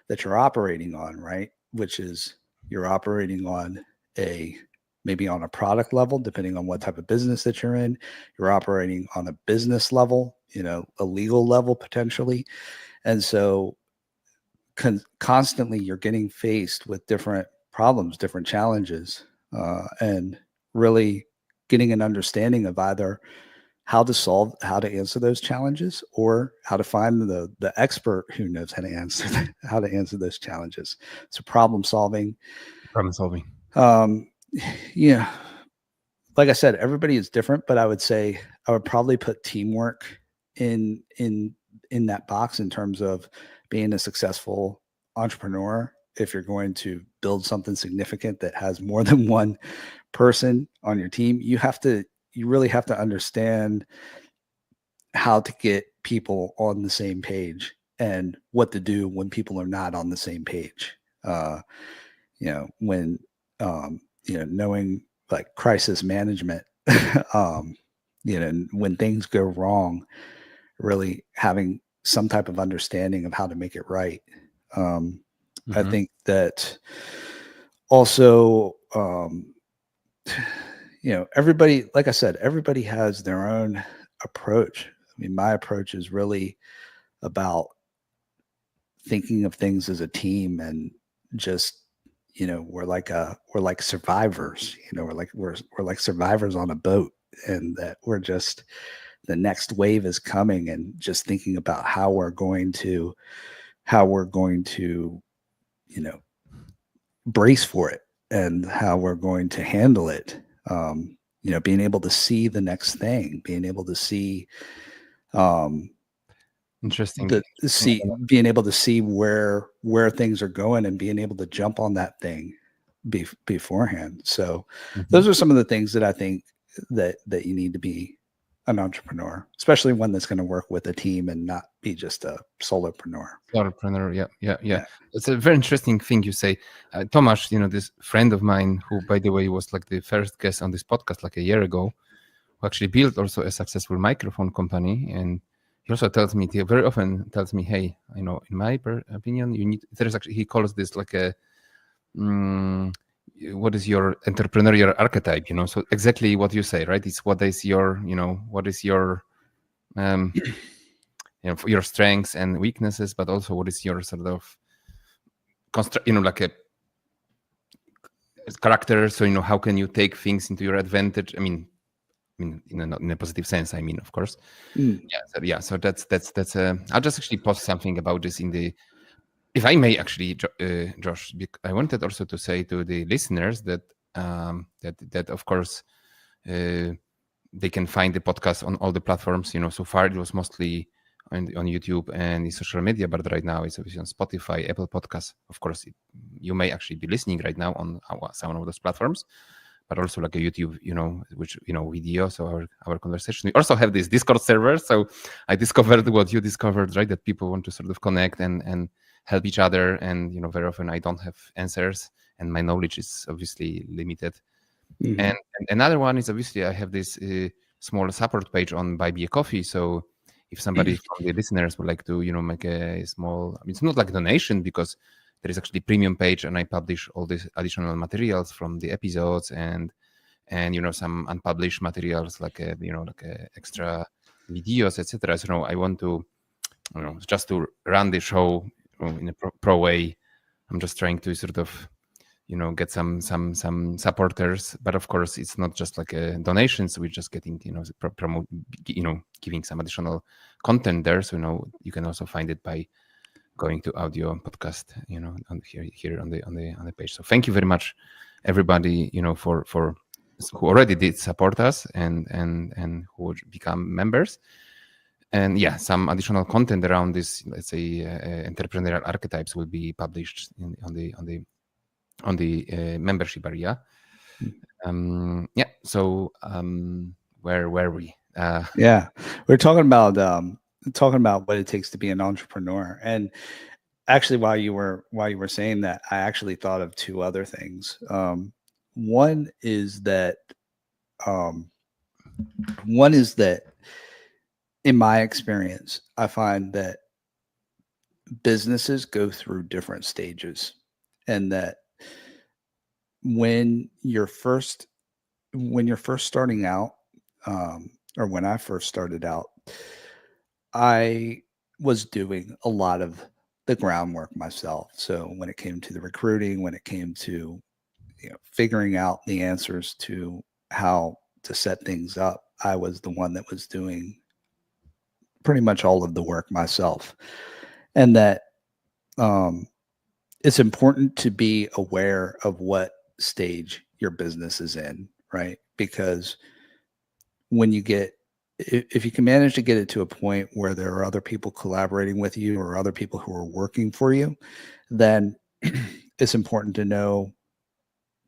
that you're operating on, right? Which is, you're operating on maybe on a product level, depending on what type of business that you're in. You're operating on a business level, a legal level potentially. And so constantly you're getting faced with different problems, different challenges, and really getting an understanding of either how to answer those challenges, or how to find the expert who knows how to answer those challenges. So problem solving. Yeah, like I said, everybody is different, but I would say I would probably put teamwork in that box, in terms of being a successful entrepreneur. If you're going to build something significant that has more than one person on your team, you really have to understand how to get people on the same page, and what to do when people are not on the same page. When knowing, like, crisis management, when things go wrong, really having some type of understanding of how to make it right. I Mhm. think that also, everybody, like I said, everybody has their own approach. I mean, my approach is really about thinking of things as a team and just, we're like survivors, we're like survivors on a boat, and that we're just, the next wave is coming, and just thinking about how we're going to, you know, brace for it, and how we're going to handle it. Being able to see the next thing, being able to see, um, Interesting. being able to see where things are going, and being able to jump on that thing beforehand. So Mhm. those are some of the things that I think that you need to be an entrepreneur, especially one that's going to work with a team and not be just a solopreneur. Entrepreneur, yeah. Yeah. It's a very interesting thing you say. Tomasz, this friend of mine, who, by the way, was like the first guest on this podcast like a year ago, who actually built also a successful microphone company. And he also tells me, he very often tells me, hey, in my opinion, there's actually, he calls this like a, mm, what is your entrepreneurial archetype, So exactly what you say, right? It's what is your, um, your strengths and weaknesses, but also what is your sort of like a character. So how can you take things into your advantage? I mean, in a positive sense. I mean, of course. Mm. So that's I'll just actually post something about this in the. If I may, actually, Josh, I wanted also to say to the listeners that that of course they can find the podcast on all the platforms. So far it was mostly on YouTube and in social media, but right now it's obviously on Spotify, Apple Podcasts. Of course, you may actually be listening right now on some of those platforms, but also like a YouTube, which video. So our conversation. We also have this Discord server. So I discovered what you discovered, right? That people want to sort of connect and help each other. And very often I don't have answers, and my knowledge is obviously limited. Mm-hmm. And another one is obviously I have this small support page on Buy Me a Coffee. So if somebody from the listeners would like to, make a small, it's not like a donation, because there is actually premium page, and I publish all these additional materials from the episodes and some unpublished materials like extra videos, etc. So I want to, just to run the show in a pro way. I'm just trying to sort of get some supporters, but of course it's not just like a donations. We're just getting promote, giving some additional content there. So you can also find it by going to audio podcast, on here on the page. So thank you very much, everybody, for who already did support us and who would become members. And yeah, some additional content around this, let's say, entrepreneurial archetypes will be published on the membership area. So where were we? Yeah, we're talking about what it takes to be an entrepreneur. And actually, while you were saying that, I actually thought of two other things. One is that um, one is that in my experience, I find that businesses go through different stages, and that when you're first starting out, or when I first started out, I was doing a lot of the groundwork myself. So when it came to the recruiting, when it came to figuring out the answers to how to set things up, I was the one that was doing pretty much all of the work myself. And that um, it's important to be aware of what stage your business is in, right? Because when you get, if you can manage to get it to a point where there are other people collaborating with you or other people who are working for you, then it's important to know,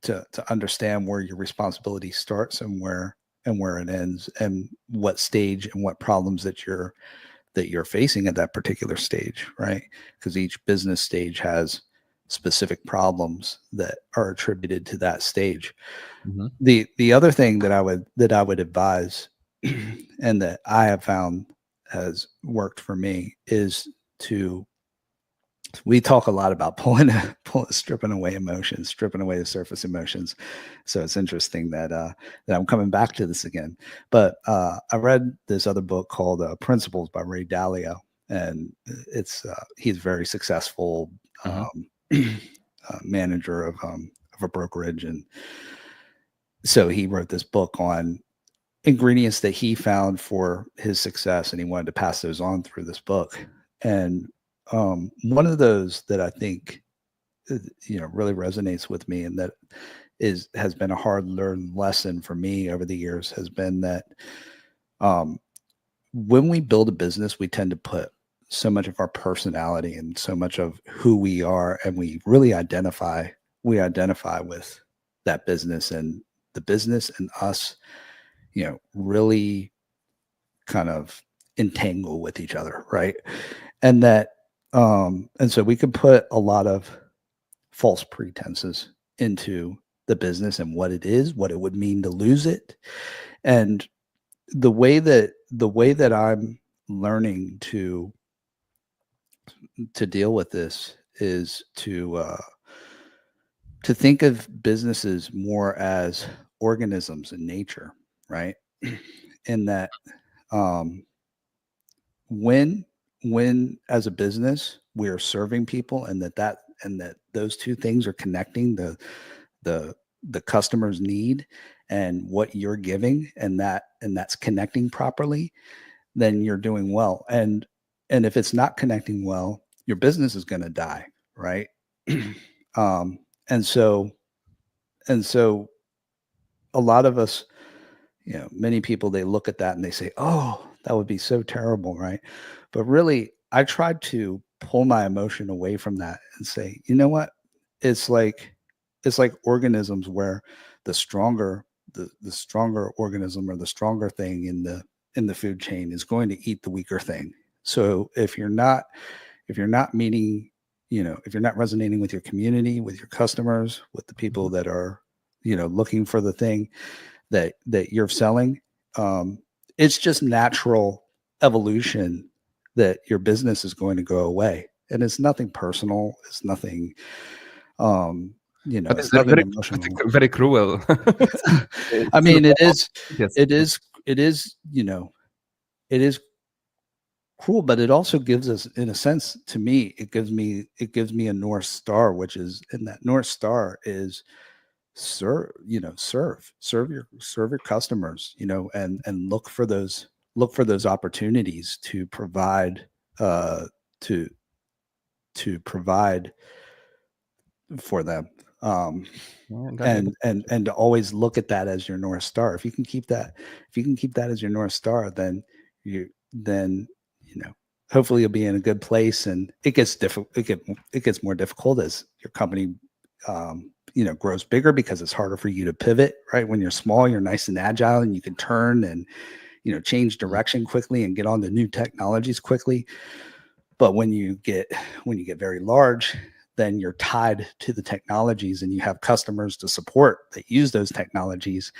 to understand where your responsibility starts and where it ends, and what stage and what problems that you're facing at that particular stage, right? Because each business stage has specific problems that are attributed to that stage. Mhm. The other thing that I would advise, and that I have found has worked for me is to, we talk a lot about stripping away emotions, stripping away the surface emotions. So it's interesting that that I'm coming back to this again. But I read this other book called Principles by Ray Dalio, and it's he's very successful manager of a brokerage, and so he wrote this book on ingredients that he found for his success, and he wanted to pass those on through this book. And one of those that I think really resonates with me, and that has been a hard learned lesson for me over the years, has been that when we build a business, we tend to put so much of our personality and so much of who we are, and we really identify with that business, and the business and us, really kind of entangle with each other, right? And that and so we could put a lot of false pretenses into the business and what it is, what it would mean to lose it. And the way that I'm learning to deal with this is to think of businesses more as organisms in nature, right? In that when as a business we are serving people, and that those two things are connecting, the customer's need and what you're giving, and that's connecting properly, then you're doing well. And if it's not connecting well, your business is going to die, right? And so a lot of us, many people, they look at that and they say, oh, that would be so terrible, right? But really, I tried to pull my emotion away from that and say, you know what? It's like organisms, where the stronger organism, or the stronger thing in the food chain, is going to eat the weaker thing. So if you're not meeting, if you're not resonating with your community, with your customers, with the people that are, looking for the thing that you're selling, it's just natural evolution that your business is going to go away. And it's nothing personal. It's nothing, but it's nothing very, emotional. very cruel. I mean, it is, yes. it is, it is cruel, but it also gives us, in a sense, to me, it gives me a North Star, which is, and that North Star is serve your customers, and look for those opportunities to provide to provide for them, and to always look at that as your North Star. If you can keep that as your North Star, then hopefully you'll be in a good place. And it gets it gets more difficult as your company grows bigger, because it's harder for you to pivot, right? When you're small, you're nice and agile, and you can turn and change direction quickly and get on to new technologies quickly. But when you get very large, then you're tied to the technologies, and you have customers to support that use those technologies.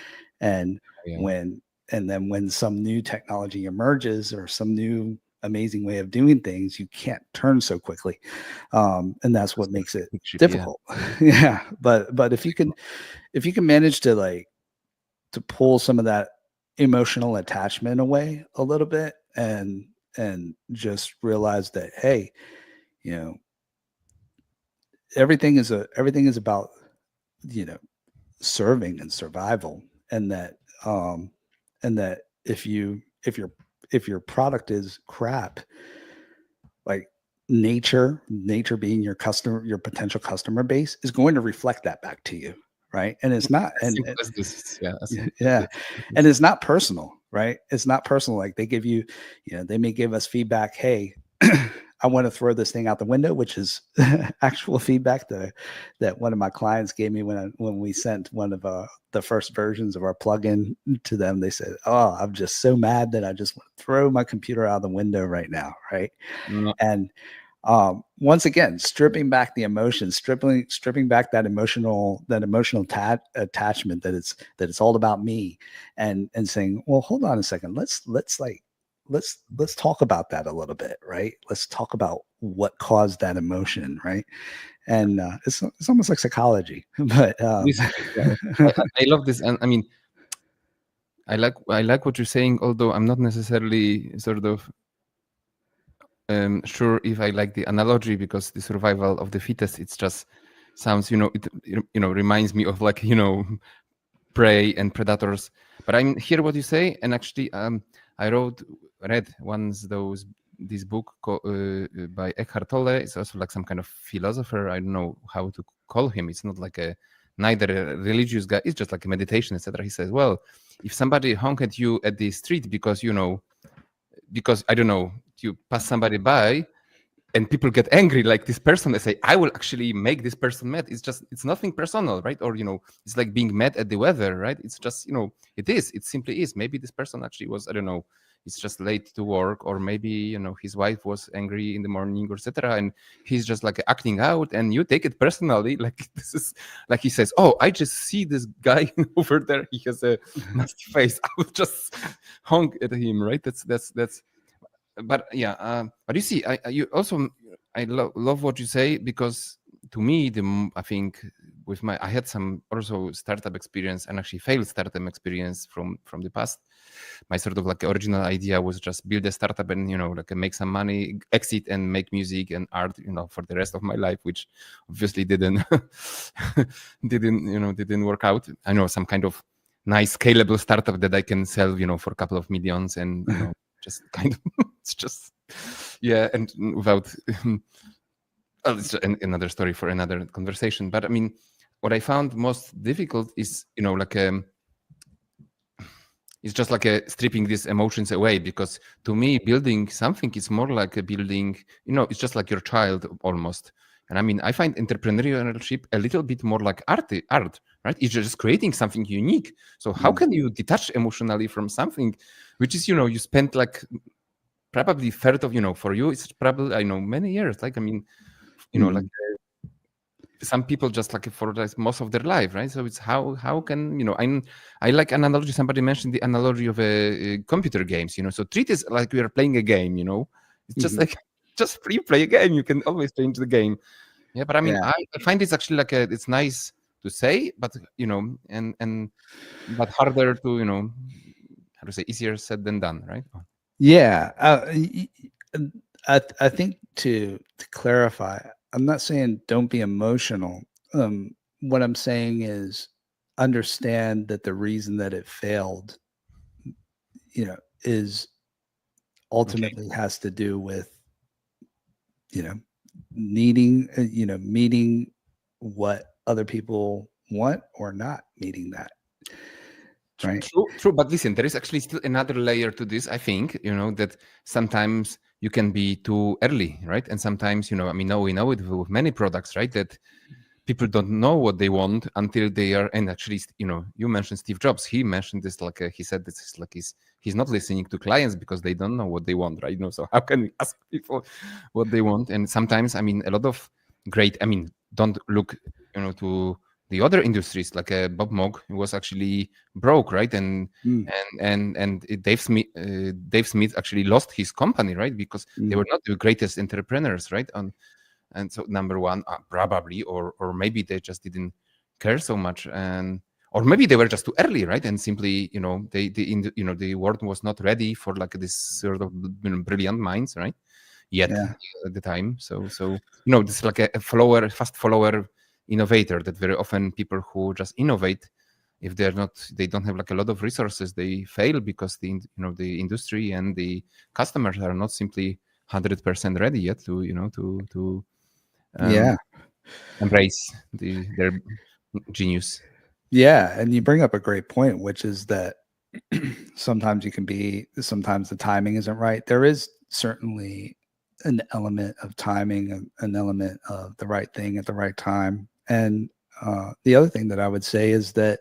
And when some new technology emerges, or some new amazing way of doing things, you can't turn so quickly, and that's what makes it difficult. Yeah. But if you can manage to pull some of that emotional attachment away a little bit, and just realize that, hey, everything is about serving and survival, and that if your product is crap, like nature being your potential customer base, is going to reflect that back to you, right? And it's not, and it's not personal, right? It's not personal. Like, they give you, they may give us feedback, hey, I want to throw this thing out the window, which is actual feedback that one of my clients gave me when we sent one of the first versions of our plugin to them. They said, "Oh, I'm just so mad that I just want to throw my computer out the window right now." Right. Mm-hmm. And once again, stripping back the emotions, stripping back that emotional attachment, that it's all about me, and saying, well, hold on a second, let's let's talk about that a little bit, right? Let's talk about what caused that emotion, right? And it's almost like psychology, but This, yeah, I love this, and I mean, I like what you're saying, although I'm not necessarily sort of sure if I like the analogy, because the survival of the fittest, it's just sounds, reminds me of like, prey and predators. But I hear what you say, and actually, I read once this book by Eckhart Tolle. It's also like some kind of philosopher. I don't know how to call him. It's not like neither a religious guy. It's just like a meditation, etc. He says, well, if somebody honk at you at the street because because I don't know, you pass somebody by, and people get angry, like this person, they say, I will actually make this person mad. It's nothing personal, right? Or it's like being mad at the weather, right? It's just it simply is. Maybe this person actually was, I don't know, it's just late to work, or maybe his wife was angry in the morning, or etc., and he's just like acting out, and you take it personally, like this is like he says, oh, I just see this guy over there, he has a nasty face, I will just honk at him, right? That's but yeah, but you see, you also, I love what you say, because to me, I think I had some also startup experience, and actually failed startup experience from the past. My sort of like original idea was just build a startup and like make some money, exit, and make music and art for the rest of my life, which obviously didn't didn't work out. I know some kind of nice scalable startup that I can sell for a couple of millions, and just kind of it's just yeah, and without well, it's another story for another conversation. But I mean, what I found most difficult is like it's just like stripping these emotions away, because to me building something is more like a building, it's just like your child almost. And I mean, I find entrepreneurship a little bit more like art, right? It's just creating something unique. So how can you detach emotionally from something which is you spent like probably third of for you it's probably, I know, many years, like I mean, like some people just like for like most of their life, right? So it's how can I like analogy, somebody mentioned the analogy of a computer games, so treat it like we are playing a game, it's just like just play a game, you can always change the game. Yeah, but I mean, I find it's actually like it's nice to say, but and but harder to how to say, easier said than done, right? Yeah, I think to clarify, I'm not saying don't be emotional. What I'm saying is understand that the reason that it failed, is Okay. ultimately has to do with you know needing meeting what other people want or not meeting that, right? True, but listen, there is actually still another layer to this. I think that sometimes you can be too early, right? And sometimes I mean, we know it with many products, right? That people don't know what they want until they are. And actually, you mentioned Steve Jobs. He mentioned this, like he said, this is like he's not listening to clients because they don't know what they want, right? So how can we ask people what they want? And sometimes, I mean, a lot of great. I mean, don't look, to the other industries, like Bob Moog was actually broke, right? And Dave Smith actually lost his company, right? Because they were not the greatest entrepreneurs, right? And so number one, probably, or maybe they just didn't care so much, and or maybe they were just too early, right? And simply, the world was not ready for like this sort of brilliant minds, right? Yet at the time. So this is like a fast follower innovator, that very often people who just innovate, if they don't have like a lot of resources, they fail because the industry and the customers are not simply 100% ready yet to to embrace their genius. Yeah, and you bring up a great point, which is that sometimes sometimes the timing isn't right. There is certainly an element of timing, an element of the right thing at the right time. And the other thing that I would say is that,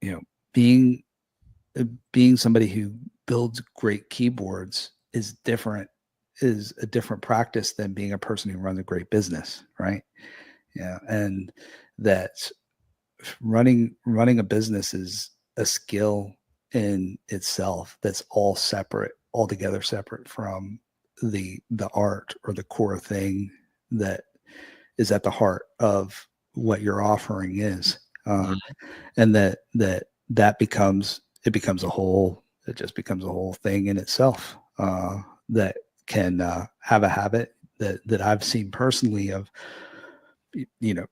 you know, being being somebody who builds great keyboards is a different practice than being a person who runs a great business, right? Yeah, and that running a business is a skill in itself that's all separate, altogether separate from the art or the core thing that is at the heart of what your offering is. Mhm. And that becomes, it becomes a whole, it just becomes a whole thing in itself, that can have a habit that I've seen personally of,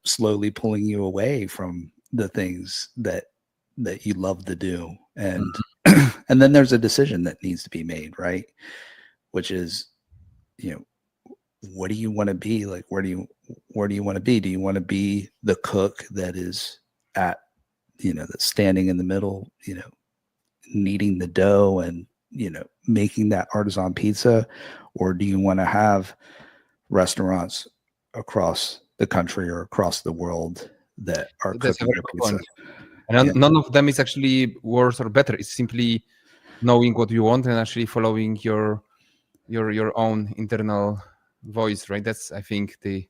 slowly pulling you away from the things that you love to do. And and then there's a decision that needs to be made, right? Which is, you know, what do you want to be? Like, where do you want to be? Do you want to be the cook that is at, that's standing in the middle, kneading the dough and, making that artisan pizza? Or do you want to have restaurants across the country or across the world that are That's a cooking very your good pizza? point. And Yeah. none of them is actually worse or better. It's simply knowing what you want and actually following your own internal voice, right? That's, I think, the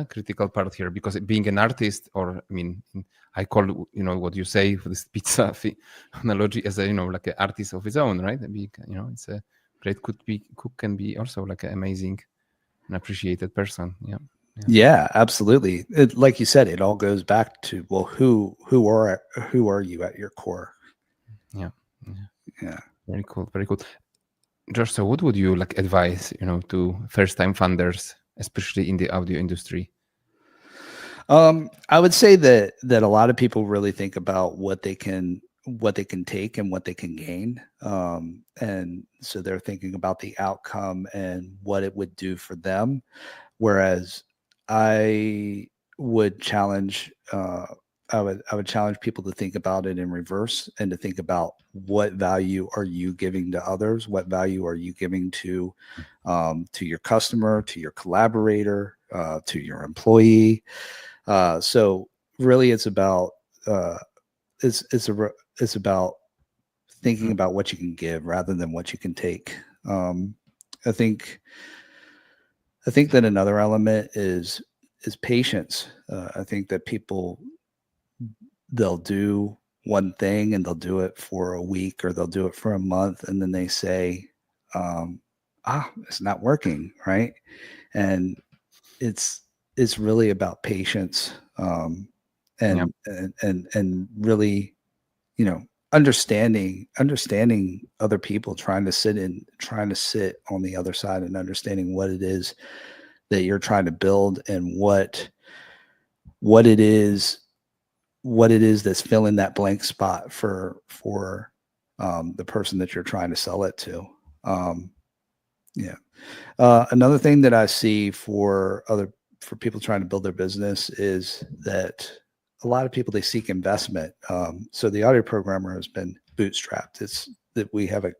critical part here, because being an artist, or I mean, I call, what you say for this pizza analogy as a, like an artist of his own, right? It's a great cook can be also like an amazing and appreciated person. Yeah, absolutely. Like you said, it all goes back to, well, who are you at your core? Yeah. Yeah. Very cool. Very cool. Josh, so what would you like advise, to first-time funders, especially in the audio industry? I would say that a lot of people really think about what they can take and what they can gain. And so they're thinking about the outcome and what it would do for them. Whereas I would challenge, I would challenge people to think about it in reverse and to think about what value are you giving to others? What value are you giving to your customer, to your collaborator, to your employee? So really, it's about it's about thinking about what you can give rather than what you can take. I think that another element is patience. I think that people, they'll do one thing and they'll do it for a week or they'll do it for a month, and then they say, it's not working, right? And it's really about patience, Yeah. and really, understanding other people, trying to sit on the other side and understanding what it is that you're trying to build and what it is that's filling that blank spot for the person that you're trying to sell it to. Yeah. Another thing that I see for people trying to build their business is that a lot of people, they seek investment. So the audio programmer has been bootstrapped. It's that we haven't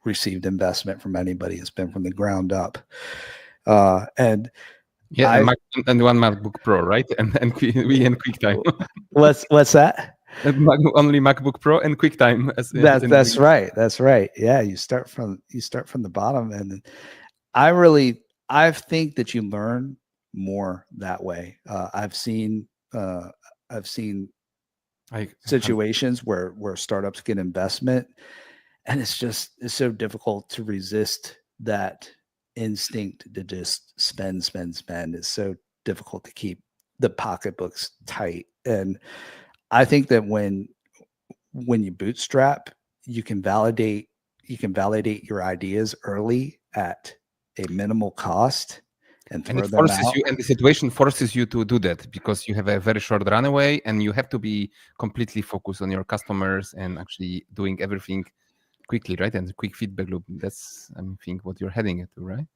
received investment from anybody. It's been from the ground up. And Yeah, and one MacBook Pro, right? And we in QuickTime. what's that? Only MacBook Pro and QuickTime. That's right. That's right. Yeah, you start from the bottom, and I think that you learn more that way. I've seen situations where startups get investment, and it's so difficult to resist that instinct to just spend. It's so difficult to keep the pocketbooks tight. And I think that when you bootstrap, you can validate your ideas early at a minimal cost and throw it them forces out. you, and the situation forces you to do that, because you have a very short runaway and you have to be completely focused on your customers and actually doing everything quickly, right? And the quick feedback loop. That's, I think, what you're heading into, right?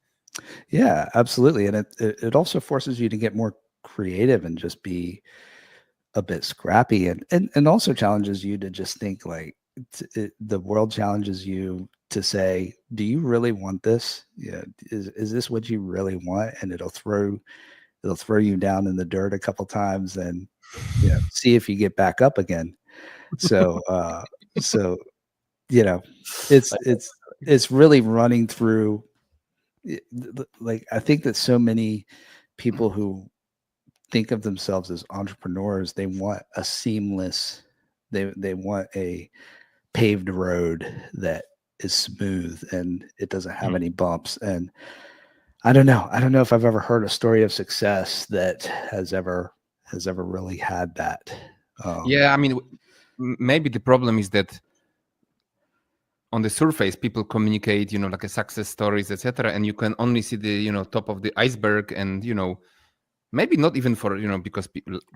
Yeah, absolutely. And it also forces you to get more creative and just be a bit scrappy, and also challenges you to just think like, the world challenges you to say, do you really want this? Yeah. Is this what you really want? And it'll throw you down in the dirt a couple times, and see if you get back up again. So, so, it's really running through, like, I think that so many people who think of themselves as entrepreneurs, they want a seamless, they want a paved road that is smooth and it doesn't have Hmm. any bumps. And I don't know. I don't know if I've ever heard a story of success that has ever really had that. Yeah, I mean, maybe the problem is that on the surface people communicate, like a success stories, etc., and you can only see the top of the iceberg, and maybe not even for because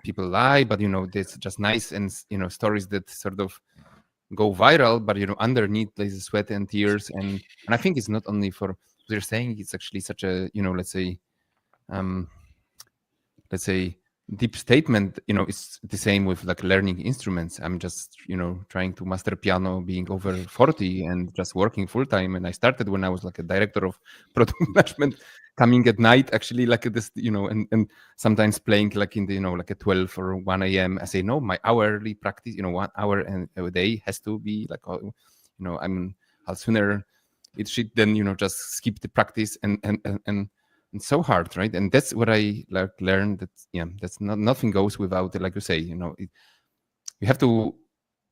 people lie, but it's just nice, and stories that sort of go viral, but underneath there's sweat and tears, and I think it's not only for they're saying, it's actually such a um let's say deep statement. It's the same with like learning instruments. I'm just trying to master piano being over 40 and just working full time, and I started when I was like a director of product management, coming at night actually, like this, and sometimes playing like in the like at 12 or 1 a.m. I say no, my hourly practice, 1 hour and a day has to be like, I'll sooner it should then just skip the practice, and it's so hard, right? And that's what I like learned, that that's not, nothing goes without, like you say, you have to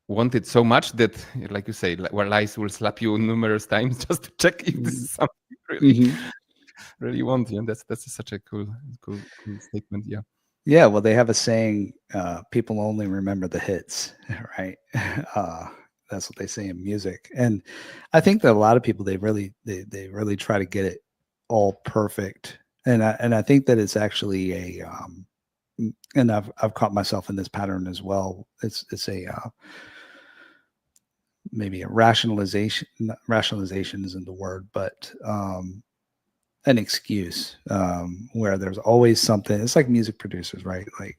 want it so much that, like you say, like, where lies will slap you numerous times just to check if this is something you really Mhm. really want. Yeah, that's such a cool statement. Yeah. Yeah, well, they have a saying, people only remember the hits, right? Uh, that's what they say in music. And I think that a lot of people, they really try to get it all perfect. And I think that it's actually and I've caught myself in this pattern as well. It's a maybe a rationalization. Rationalization isn't the word, but an excuse, where there's always something. It's like music producers, right? Like,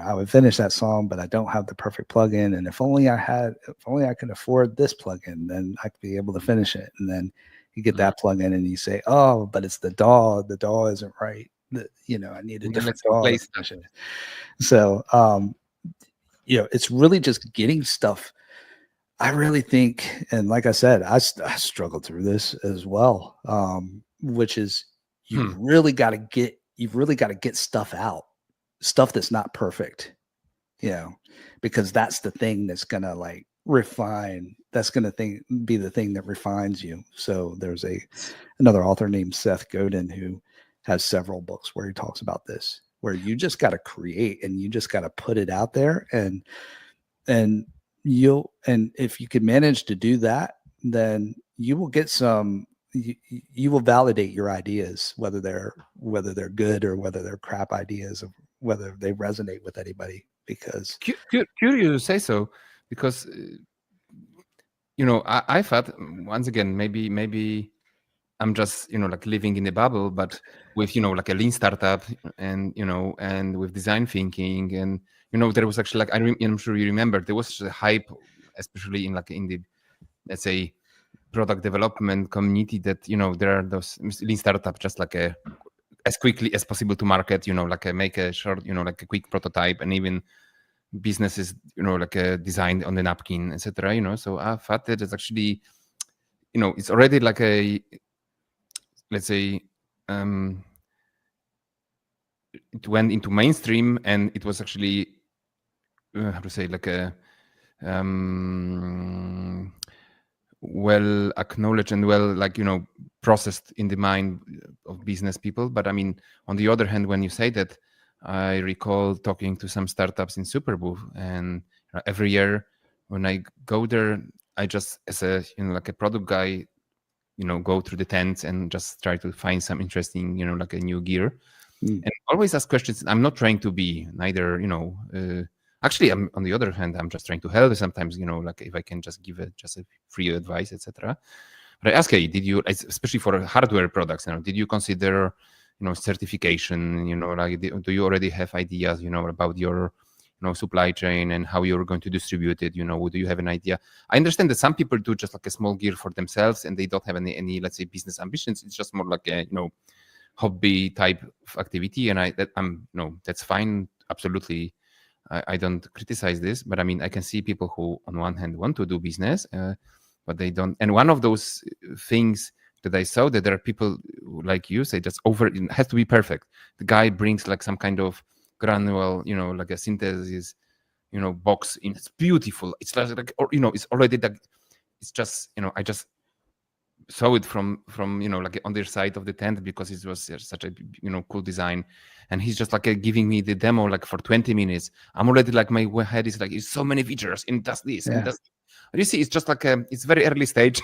I would finish that song, but I don't have the perfect plugin. And if only I could afford this plugin, then I could be able to finish it. And then you get Mm. that plugin and you say, oh, but it's the DAW. The DAW isn't right. I need a And then different let's DAW to replace that. finish it. So, it's really just getting stuff. I really think, and like I said, I struggled through this as well, which is Hmm. you've really got to get stuff out, stuff that's not perfect, you know, because that's the thing that's gonna like refine. That's gonna be the thing that refines you. So there's another author named Seth Godin who has several books where he talks about this, where you just got to create and you just got to put it out there, and and if you can manage to do that, then you will get you will validate your ideas, whether they're good or whether they're crap ideas, or whether they resonate with anybody. Because Curious to say so, because I thought, once again, maybe I'm just like living in a bubble, but with like a lean startup, and with design thinking, and there was actually like I'm sure you remember, there was a hype, especially in the, let's say, product development community, that there are those lean startups, just like a as quickly as possible to market, like make a short, like a quick prototype, and even businesses, like designed on the napkin, etc. So I thought that it's actually, it's already like a, let's say, um, it went into mainstream, and it was actually, how to say, like a um, well acknowledged and well, like processed in the mind of business people. But I mean, on the other hand, when you say that, I recall talking to some startups in Suppport, and every year when I go there, I just, as a like a product guy, go through the tents and just try to find some interesting, like a new gear, mm, and always ask questions. I'm not trying to be neither, actually, I'm, on the other hand, I'm just trying to help sometimes, like if I can just give just a free advice, etc. But I ask, hey, did you, especially for hardware products, did you consider, certification, like, do you already have ideas, about your, supply chain and how you're going to distribute it? Do you have an idea? I understand that some people do just like a small gear for themselves, and they don't have any, let's say, business ambitions. It's just more like a, hobby type of activity, and I'm that's fine, absolutely. I don't criticize this, but I mean, I can see people who on one hand want to do business, but they don't. And one of those things that I saw, that there are people who, like you say, just over, it has to be perfect. The guy brings like some kind of granule, like a synthesis, box in, it's beautiful, it's like, or it's already like, it's just, I just saw it from like on their side of the tent because it was such a cool design, and he's just like giving me the demo like for 20 minutes. I'm already like, my head is like, it's so many features and does this and Yeah. does. You see, it's just like it's very early stage.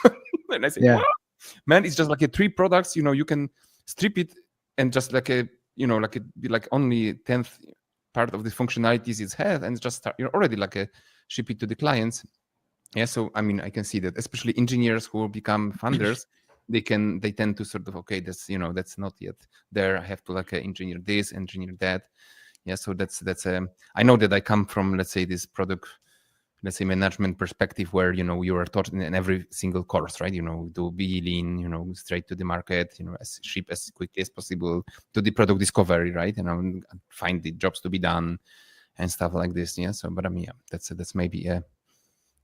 And I say, Yeah. what? Man, it's just like a 3 products. You can strip it and just like like it be like only 10th part of the functionalities it has, and just start, already like ship it to the clients. Yeah, so I mean, I can see that, especially engineers who become funders, they tend to sort of, okay, that's that's not yet there. I have to like engineer this, engineer that. Yeah, so that's I know that I come from, let's say, this product, let's say, management perspective, where you are taught in every single course, right? Do be lean, straight to the market, ship as quickly as possible, to the product discovery, right? Find the jobs to be done and stuff like this. Yeah, so but I mean, yeah, that's maybe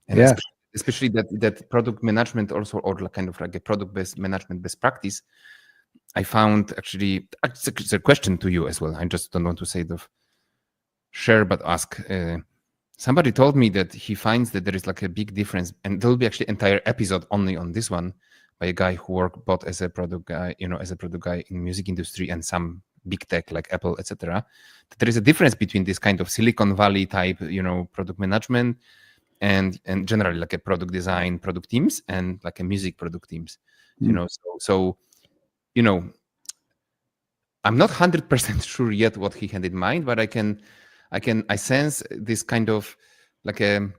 and Yeah. especially that product management also, or like kind of like a product based management best practice. I found actually, it's a question to you as well. I just don't want to say the share, but ask. Somebody told me that he finds that there is like a big difference, and there will be actually entire episode only on this one by a guy who worked both as a product guy, as a product guy in music industry and some big tech like Apple, etc. There is a difference between this kind of Silicon Valley type, product management and generally like a product design product teams and like a music product teams. So I'm not 100% sure yet what he had in mind, but I sense this kind of like a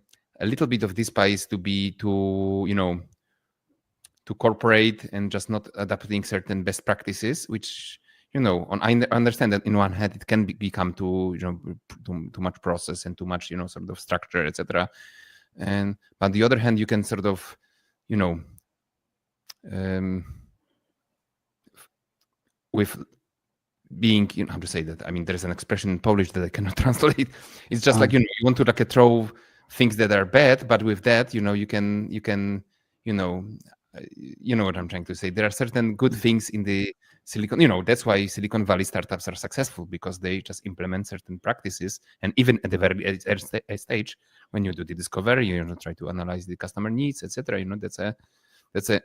little bit of despise to be to corporate and just not adapting certain best practices, which I understand that in one hand it can become too too much process and too much sort of structure, etc. And but on the other hand, you can sort of with being, how to say that? I mean, there's an expression in Polish that I cannot translate. It's just like you want to like throw things that are bad, but with that, you can you know what I'm trying to say. There are certain good things in the Silicon. That's why Silicon Valley startups are successful, because they just implement certain practices, and even at the very early stage, when you do the discovery, try to analyze the customer needs, etc. That's a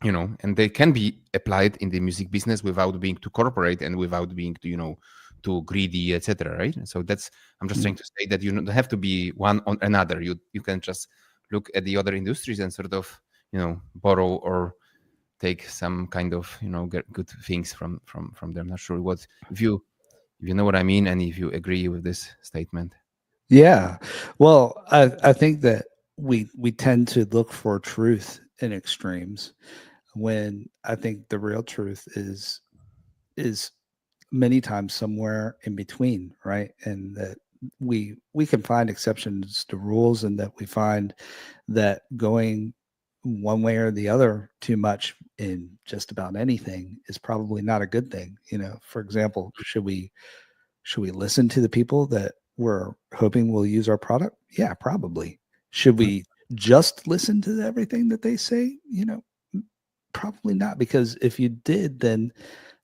and they can be applied in the music business without being too corporate and without being too greedy, etc. Right? So I'm just trying to say that you don't have to be one on another. You can just look at the other industries and sort of borrow or take some kind of get good things from them. Not sure what if you know what I mean, and if you agree with this statement. Yeah. Well, I think that we tend to look for truth in extremes, when I think the real truth is many times somewhere in between, right? And that we can find exceptions to rules, and that we find that going one way or the other too much in just about anything is probably not a good thing. For example, should we listen to the people that we're hoping will use our product? Yeah, probably. Should we just listen to everything that they say? Probably not, because if you did, then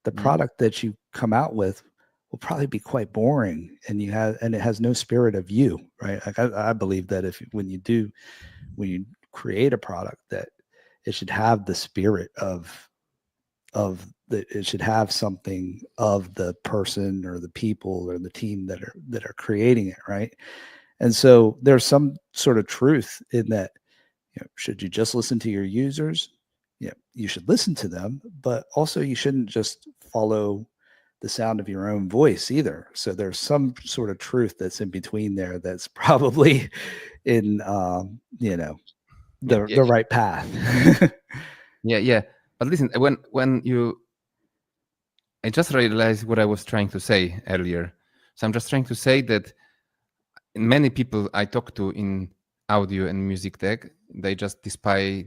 the product that you come out with will probably be quite boring, and it has no spirit of you, right? Like I believe that when you create a product, that it should have the spirit of it should have something of the person or the people or the team that are creating it, right? And so there's some sort of truth in that. Should you just listen to your users? Yeah, you should listen to them, but also you shouldn't just follow the sound of your own voice either. So there's some sort of truth that's in between there, that's probably in the right path. Yeah. But listen, when I just realized what I was trying to say earlier. So I'm just trying to say that many people I talk to in audio and music tech, they just despise,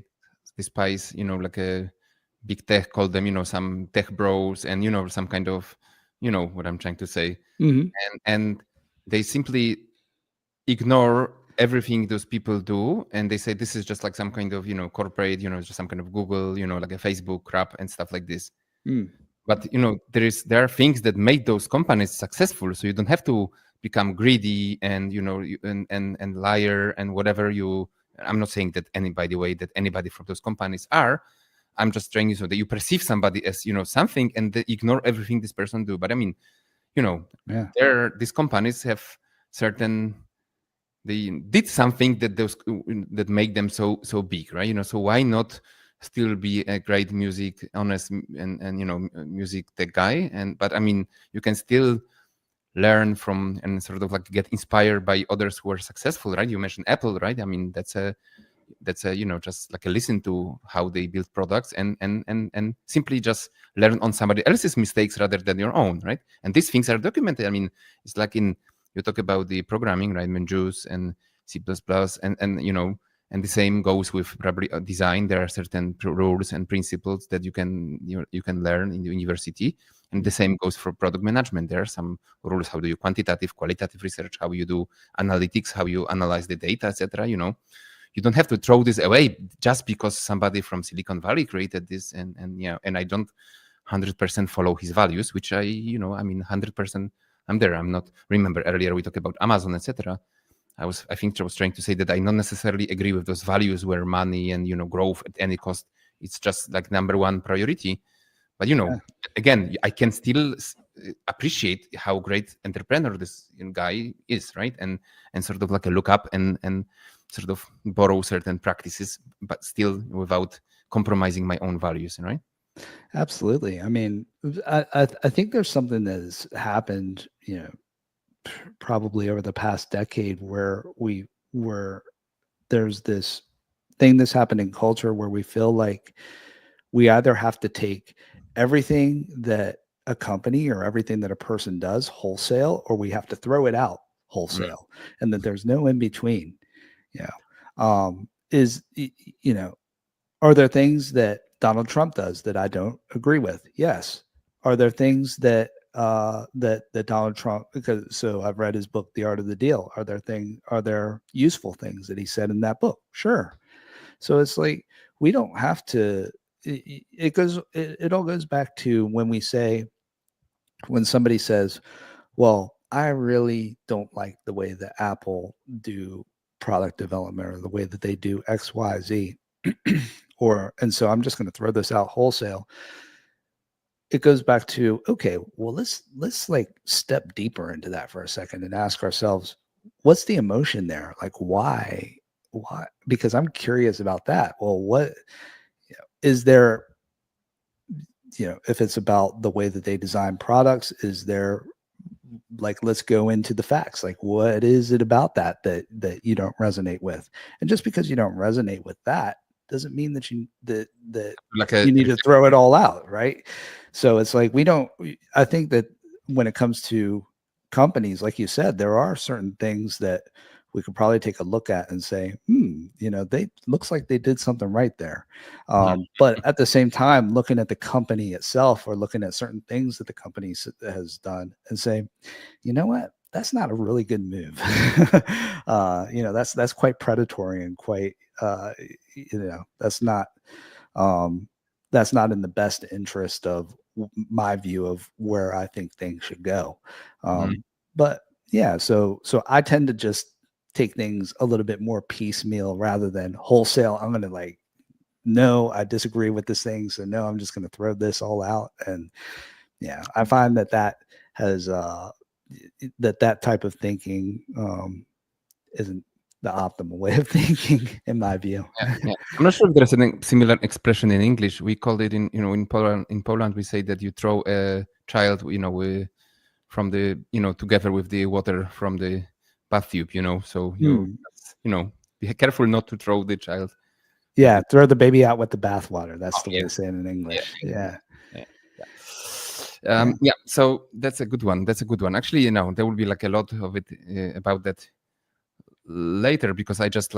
like a big tech, call them, some tech bros, and some kind of, what I'm trying to say. Mhm. And they simply ignore everything those people do, and they say this is just like some kind of, corporate, just some kind of Google, like a Facebook crap and stuff like this. Mm. But there are things that made those companies successful, so you don't have to become greedy and and liar and whatever. I'm not saying that by the way that anybody from those companies are, I'm just trying so that you perceive somebody as, something, and ignore everything this person do. But I mean, these companies have certain, they did something that make them so big, right? So why not still be a great music, honest, and music tech guy? But I mean, you can still learn from and sort of like get inspired by others who are successful, right? You mentioned Apple, right? I mean, that's a just like a listen to how they build products, and simply just learn on somebody else's mistakes rather than your own, right? And these things are documented. I mean, it's like you talk about the programming, right? Menjus and C++, and the same goes with probably design. There are certain rules and principles that you can learn in the university, and the same goes for product management. There are some rules. How do you quantitative, qualitative research? How you do analytics? How you analyze the data, etc. You don't have to throw this away just because somebody from Silicon Valley created this, and I don't 100% follow his values, which I 100% I'm there. I'm not. Remember earlier we talked about Amazon, etc. I think I was trying to say that I not necessarily agree with those values where money and growth at any cost, it's just like number one priority. But again, I can still appreciate how great entrepreneur this guy is, right? And sort of like a look up and sort of borrow certain practices, but still without compromising my own values, right? Absolutely. I mean, I think there's something that has happened, probably over the past decade where there's this thing that's happened in culture where we feel like we either have to take everything that a company or everything that a person does wholesale, or we have to throw it out wholesale, and that there's no in between. Are there things that Donald Trump does that I don't agree with? Yes. Are there things that that Donald Trump, so I've read his book, The Art of the Deal. Are there useful things that he said in that book? Sure. So it's like we don't have to. It all goes back to when somebody says, "Well, I really don't like the way that Apple do product development or the way that they do X, Y, Z." And so I'm just going to throw this out wholesale. It goes back to, okay, well, let's like step deeper into that for a second and ask ourselves, what's the emotion there? Like, why? Because I'm curious about that. Well, what is there, if it's about the way that they design products, is there, like, let's go into the facts. Like, what is it about that you don't resonate with? And just because you don't resonate with that doesn't mean that you need to throw it all out, right? So it's like I think that when it comes to companies, like you said, there are certain things that we could probably take a look at and say, they looks like they did something right there. But at the same time, looking at the company itself or looking at certain things that the company has done and say, you know what, that's not a really good move. That's quite predatory and quite, that's not in the best interest of my view of where I think things should go. But yeah, so I tend to just take things a little bit more piecemeal rather than wholesale. I'm going to no, I disagree with this thing. So no, I'm just going to throw this all out. And yeah, I find that has, that type of thinking isn't the optimal way of thinking, in my view. Yeah. I'm not sure if there's a similar expression in English. We call it in Poland. In Poland, we say that you throw a child, from the, together with the water from the bathtub. So be careful not to throw the child. Yeah, throw the baby out with the bathwater. That's the way to say it in English. Yeah. So that's a good one. Actually, there will be like a lot of it about that later, because I just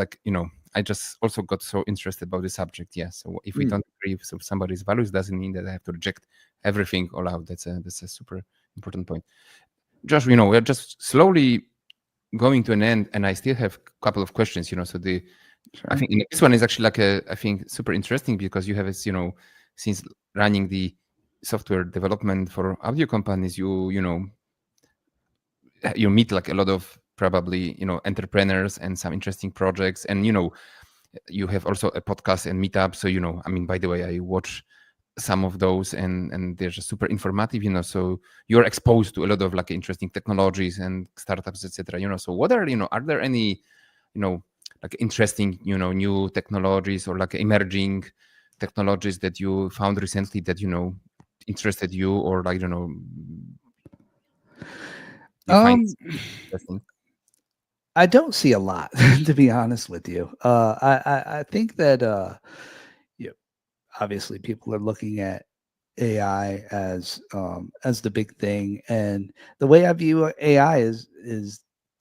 also got so interested about the subject. Yeah. So if we don't agree with somebody's values, doesn't mean that I have to reject everything all out. That's a super important point. Josh, we're just slowly going to an end, and I still have a couple of questions. So I think this one is actually I think super interesting, because you have since running the software development for audio companies, you meet like a lot of probably entrepreneurs and some interesting projects, and you have also a podcast and meetup. So, I mean, by the way, I watch some of those, and they're just super informative, so you're exposed to a lot of like interesting technologies and startups, etc. So what are there any, like interesting, new technologies or like emerging technologies that you found recently that, interested you, or like, you find Um, interesting? I don't see a lot, to be honest with you. I think that you obviously people are looking at AI as the big thing, and the way I view AI is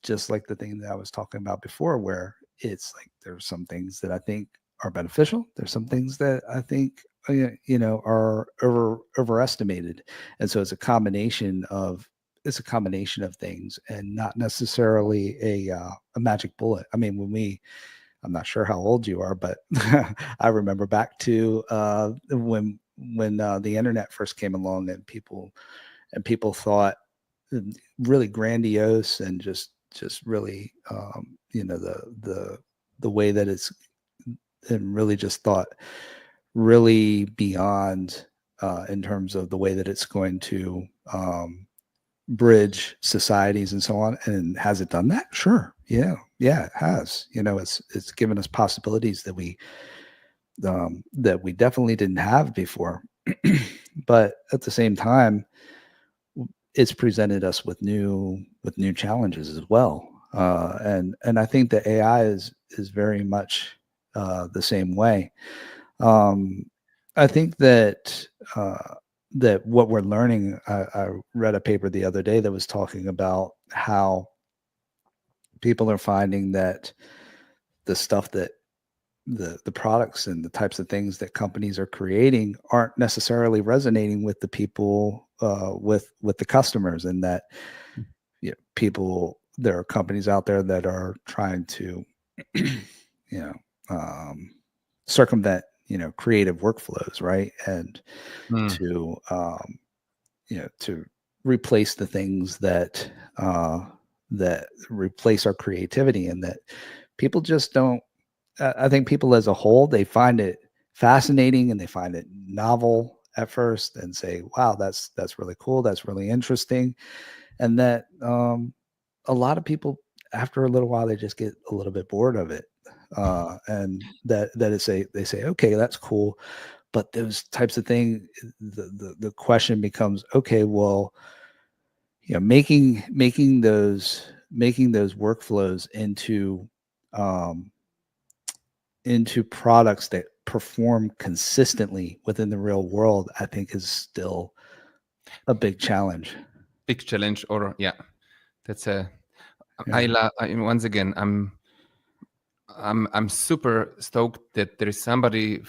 just like the thing that I was talking about before, where it's like there's some things that I think are beneficial. There's some things that I think are overestimated, and so it's a combination of things, and not necessarily a magic bullet. I mean, I'm not sure how old you are, but I remember back to when the internet first came along, and people thought really grandiose, and just really the way that it's, and really just thought really beyond in terms of the way that it's going to bridge societies and so on. And has it done that? Sure. Yeah, it has. It's given us possibilities that we definitely didn't have before. But at the same time, it's presented us with new challenges as well. And I think that AI is very much the same way. Um, I think that what we're learning. I read a paper the other day that was talking about how people are finding that the stuff that the products and the types of things that companies are creating aren't necessarily resonating with the people, with the customers, and that there are companies out there that are trying to you know um, circumvent creative workflows, right? And Mm, to to replace the things that replace our creativity, and that people just don't. I think people as a whole, they find it fascinating, and they find it novel at first, and say, "Wow, that's really cool. That's really interesting." And that a lot of people, after a little while, they just get a little bit bored of it, and they say, "Okay, that's cool." But those types of things, the question becomes, okay, well, making those workflows um, into products that perform consistently within the real world, I think is still a big challenge. big challenge, or yeah, that's a Yeah. once again, I'm super stoked that there is somebody,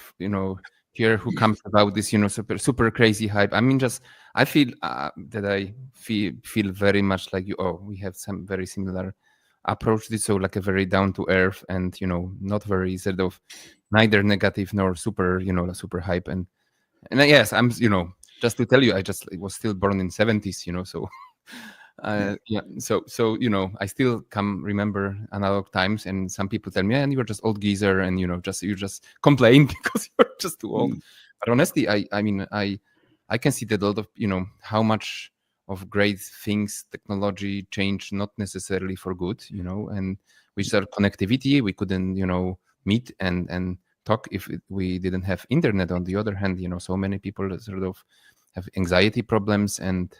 here who comes about this, super crazy hype. I mean, just I feel that I feel very much like you. Oh, we have some very similar approach to this. So like a very down to earth, and not very sort of neither negative nor super, super hype. And yes, I'm, just to tell you, I just was still born in 70s, so Yeah. yeah, so I still come remember analog times, and some people tell me, "Man, you're just old geezer, and you just complain because you're just too old." Mm. But honestly, I mean, I can see that a lot of how much of great things technology change, not necessarily for good, and which are connectivity. We couldn't meet and talk if we didn't have internet. On the other hand, so many people sort of have anxiety problems and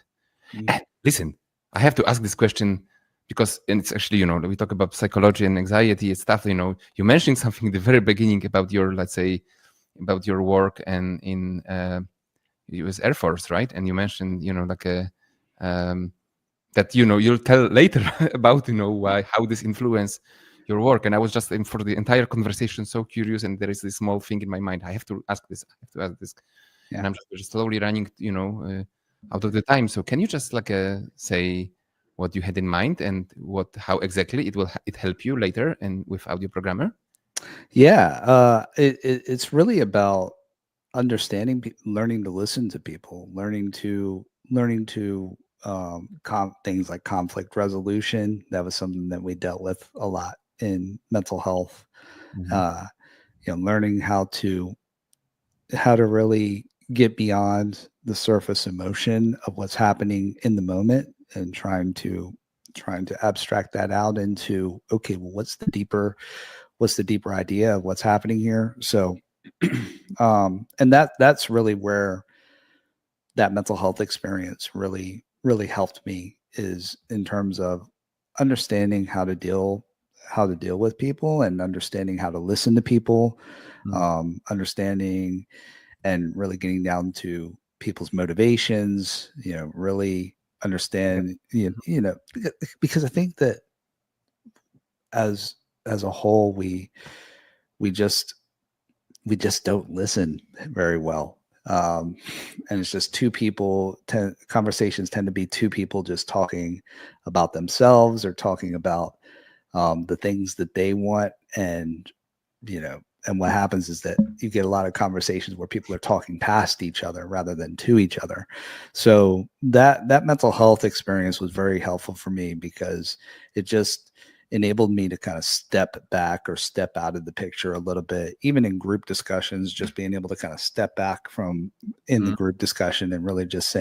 Mm. listen, I have to ask this question because, and it's actually, we talk about psychology and anxiety and stuff. You mentioned something in the very beginning about your, let's say, about your work and in U.S. Air Force, right? And you mentioned, like a um, that you'll tell later about why how this influenced your work. And I was just for the entire conversation so curious, and there is this small thing in my mind. I have to ask this. I have to ask this, and Yeah. I'm just slowly running, out of the time. So can you just like say what you had in mind and how exactly it help you later and with audio programmer? Yeah. It's really about understanding, learning to listen to people, learning to things like conflict resolution. That was something that we dealt with a lot in mental health. Mhm. Uh, learning how to really get beyond the surface emotion of what's happening in the moment, and trying to abstract that out into, okay, well, what's the deeper idea of what's happening here. So and that's really where that mental health experience really helped me, is in terms of understanding how to deal with people, and understanding how to listen to people, understanding and really getting down to people's motivations, really Yeah. understand, because I think that as a whole, we just don't listen very well. And it's just two people. Conversations tend to be two people just talking about themselves, or talking about the things that they want. And and what happens is that you get a lot of conversations where people are talking past each other rather than to each other. So that mental health experience was very helpful for me, because it just enabled me to kind of step back, or step out of the picture a little bit, even in group discussions, just being able to kind of step back from in the Mm. group discussion, and really just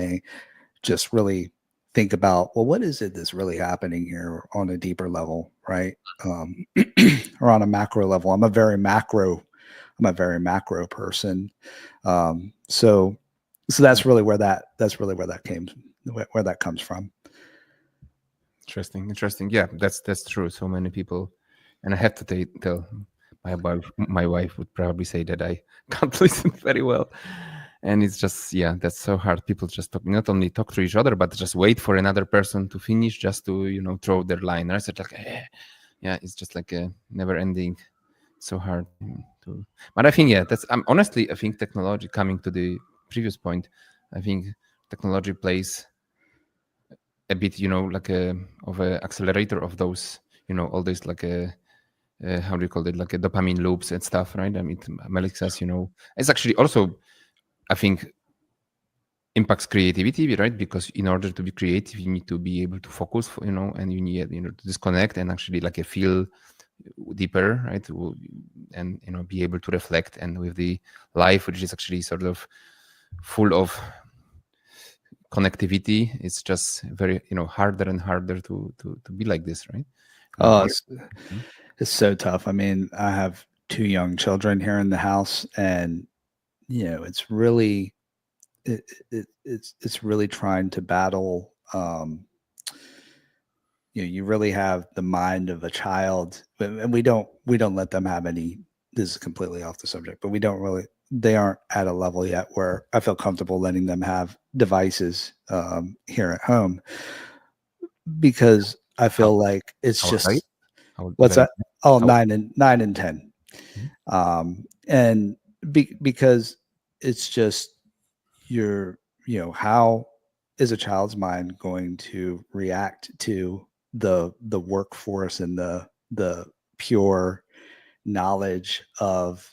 really think about, well, what is it that's really happening here on a deeper level, right? Um, or on a macro level. I'm a very macro person. So that's really where that came, where that comes from. Interesting. Yeah, that's true. So many people, and I have to tell my wife. My wife would probably say that I can't listen very well, and it's just, yeah, that's so hard. People just not only talk to each other, but just wait for another person to finish, just to throw their line. Right? So it's like, yeah, it's just like a never ending. So hard to. But I think, yeah, that's. Honestly, I think technology, coming to the previous point, I think technology plays a bit, like a of a accelerator of those, all this, like a how do you call it, like a dopamine loops and stuff, right? I mean, Malik says, it's actually also, I think, impacts creativity, right? Because in order to be creative, you need to be able to focus, and you need, to disconnect and actually like a feel deeper, right? And be able to reflect. And with the life, which is actually sort of full of connectivity, it's just very, harder and harder to be like this, right? Oh, What? it's so tough. I mean, I have two young children here in the house, and it's really it's really trying to battle. You really have the mind of a child, and we don't let them have any. This is completely off the subject, but we don't really. They aren't at a level yet where I feel comfortable letting them have devices here at home, because I how feel like it's how old are you? just, How old what's very that? Oh, how 9 and 10. Mhm. And because it's just, your how is a child's mind going to react to the workforce, and the pure knowledge of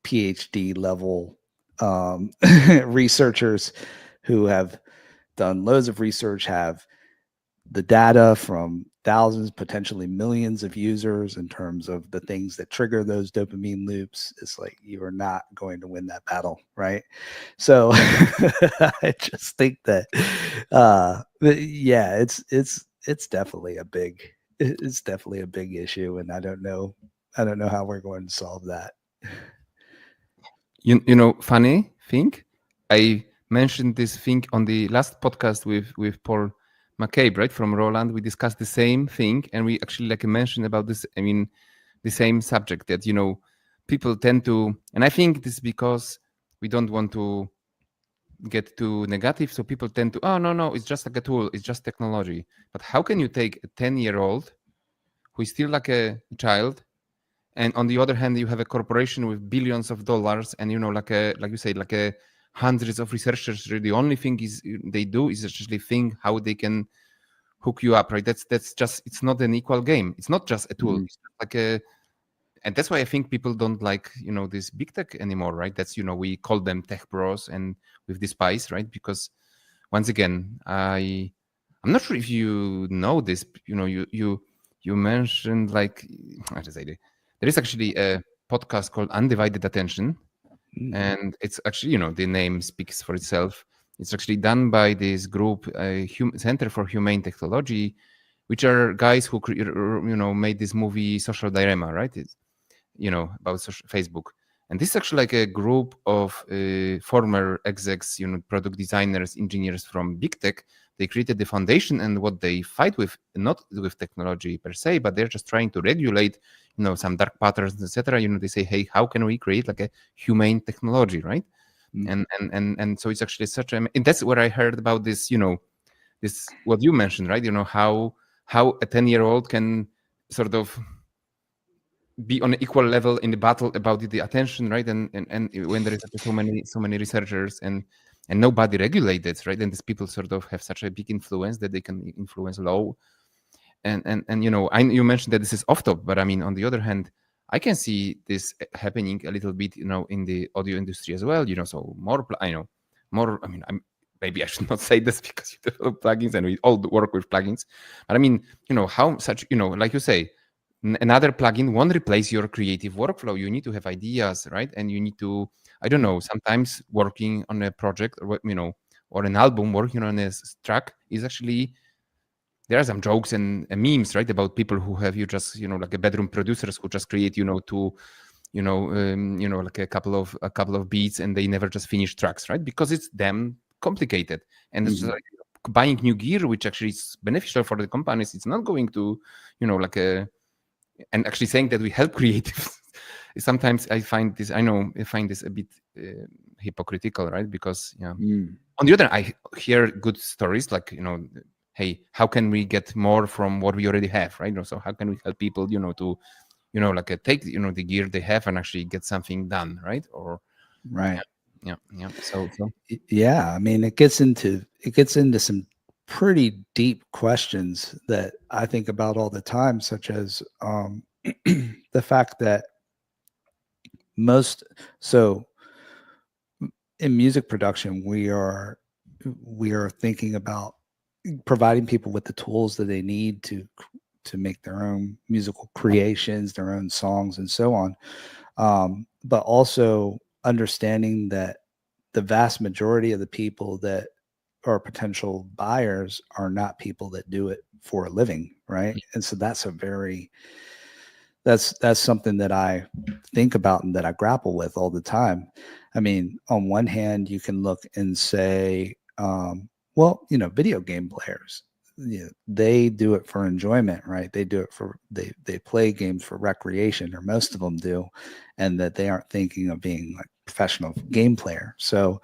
PhD level researchers who have done loads of research, have the data from thousands, potentially millions of users, in terms of the things that trigger those dopamine loops. It's like, you are not going to win that battle, right? So I just think that yeah, it's definitely a big, issue, and I don't know how we're going to solve that. Funny thing, I mentioned this thing on the last podcast with Paul McCabe, right, from Roland. We discussed the same thing, and we actually like mentioned about this. I mean, the same subject, that people tend to, and I think this is because we don't want to get too negative, so people tend to, oh, no, it's just like a tool, it's just technology. But how can you take a 10-year-old who is still like a child, and on the other hand, you have a corporation with billions of dollars, and like you say, like a hundreds of researchers. The only thing is they do is actually think how they can hook you up, right? That's just, it's not an equal game. It's not just a tool. Mhm. It's just like a, and that's why I think people don't like this big tech anymore, right? That's we call them tech bros, and with this spice, right? Because once again, I'm not sure if you know this. You mentioned, like, how to say it. There is actually a podcast called Undivided Attention. Mm. And it's actually, the name speaks for itself. It's actually done by this group, Center for Humane Technology, which are guys who, made this movie Social Dilemma, right? It's, about Facebook. And this is actually like a group of former execs, product designers, engineers from big tech. They created the foundation, and what they fight with, not with technology per se, but they're just trying to regulate, some dark patterns, etc. They say, hey, how can we create like a humane technology, right? Mm. And so it's actually such a, and that's where I heard about this, this what you mentioned, right? How a 10-year-old can sort of be on an equal level in the battle about the attention, right? And when there is so many researchers and nobody regulates it, right? And these people sort of have such a big influence that they can influence law. And you mentioned that this is off top, but I mean, on the other hand, I can see this happening a little bit, in the audio industry as well. So more, more. I mean, maybe I should not say this because you develop plugins and we all work with plugins, but I mean, how such, like you say, another plugin won't replace your creative workflow. You need to have ideas, right? And you need to, I don't know, sometimes working on a project or or an album, working on a track is actually, there are some jokes and memes, right, about people who have, you just, like a bedroom producers who just create, like a couple of beats, and they never just finish tracks, right? Because it's damn complicated, and it's Mhm. like buying new gear, which actually is beneficial for the companies. It's not going to, like a, and actually saying that we help creatives. Sometimes I find this a bit hypocritical, right? Because Mm. on the other, I hear good stories like, hey, how can we get more from what we already have, right? So how can we help people, to, like take, the gear they have and actually get something done, right? Or Right. yeah. So Yeah, I mean, it gets into some pretty deep questions that I think about all the time, such as the fact that most so in music production, we are thinking about providing people with the tools that they need to make their own musical creations, their own songs, and so on. But also understanding that the vast majority of the people that are potential buyers are not people that do it for a living, right? And so that's something that I think about and that I grapple with all the time. I mean, on one hand, you can look and say, well, video game players, they do it for enjoyment, right? They do it for they play games for recreation, or most of them do, and that they aren't thinking of being like professional game player. So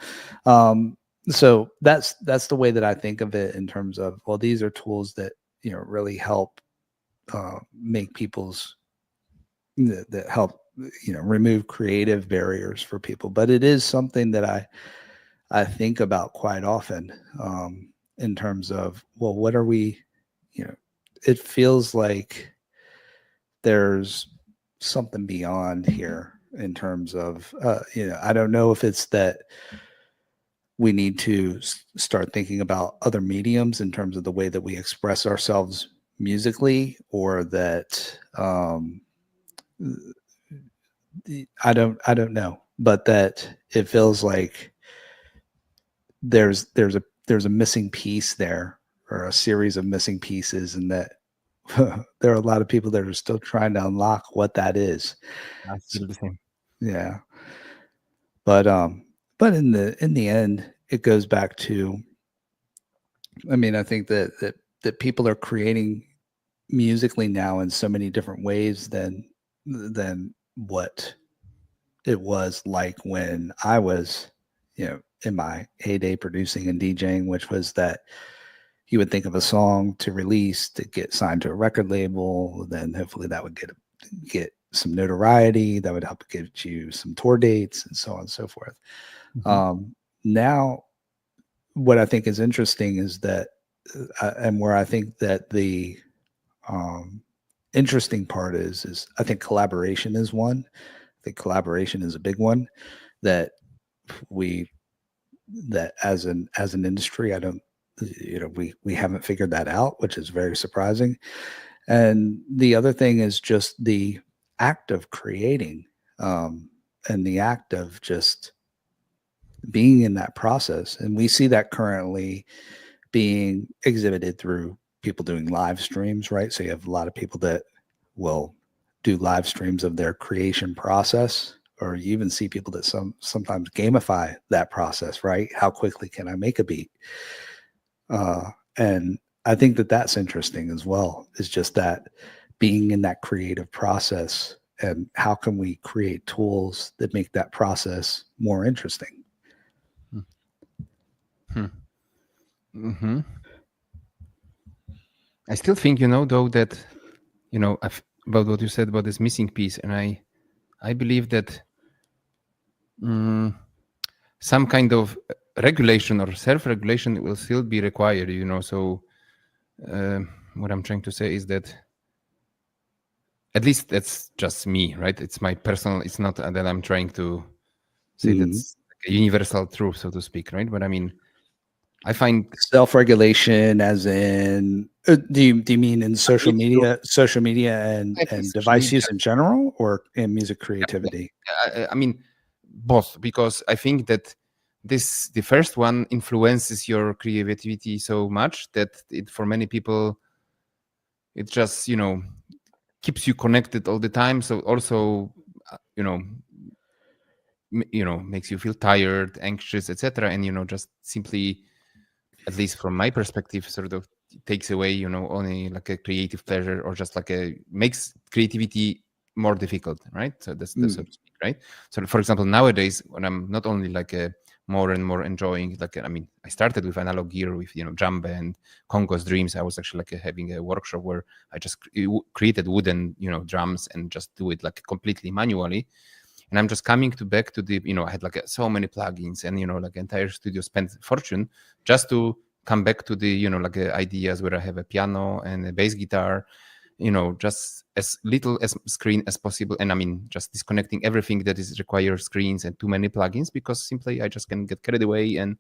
that's the way that I think of it in terms of, well, these are tools that really help make people's that help remove creative barriers for people. But it is something that I think about quite often, in terms of, well, what are we, it feels like there's something beyond here in terms of, I don't know if it's that we need to start thinking about other mediums in terms of the way that we express ourselves musically, or that I don't know, but that it feels like there's a missing piece there, or a series of missing pieces, and that there are a lot of people that are still trying to unlock what that is. I feel the same. Yeah. But in the end, it goes back to, I mean, I think that people are creating musically now in so many different ways than what it was like when I was, in my heyday producing and DJing, which was that you would think of a song to release, to get signed to a record label, then hopefully that would get some notoriety, that would help get you some tour dates, and so on and so forth. Mhm. Now, what I think is interesting is that, and where I think that the um, interesting part is I think collaboration is one. I think collaboration is a big one that we that as an industry, I don't, we haven't figured that out, which is very surprising. And the other thing is just the act of creating. and the act of just being in that process. And we see that currently being exhibited through people doing live streams, right? So you have a lot of people that will do live streams of their creation process, or you even see people that sometimes gamify that process, right? How quickly can I make a beat? And I think that that's interesting as well, is just that being in that creative process, and how can we create tools that make that process more interesting? Mm-hmm. I still think, though, that, about what you said about this missing piece, and I believe that some kind of regulation or self-regulation will still be required, So what I'm trying to say is that, at least that's just me, right? It's my personal, it's not that I'm trying to say that's like a universal truth, so to speak, right? But I mean, I find Self-regulation, as in, do you mean in social media and social device media. use in general, or in music creativity? I mean, both, because I think that the first one influences your creativity so much that it, for many people, it just, keeps you connected all the time. So also, makes you feel tired, anxious, etc. And, just simply, at least from my perspective, sort of takes away, only like a creative pleasure, or just like makes creativity more difficult, right? So that's so to speak, right? So for example, nowadays, when I'm not only like more and more enjoying, like, I mean, I started with analog gear, with, drum band, Congo's Dreams. I was actually like having a workshop where I just created wooden, drums, and just do it like completely manually. And I'm just coming back to the, I had like so many plugins, and, like entire studio, spent fortune just to come back to the, like ideas where I have a piano and a bass guitar, just as little as screen as possible. And I mean, just disconnecting everything that is requires screens and too many plugins, because simply I just can get carried away. And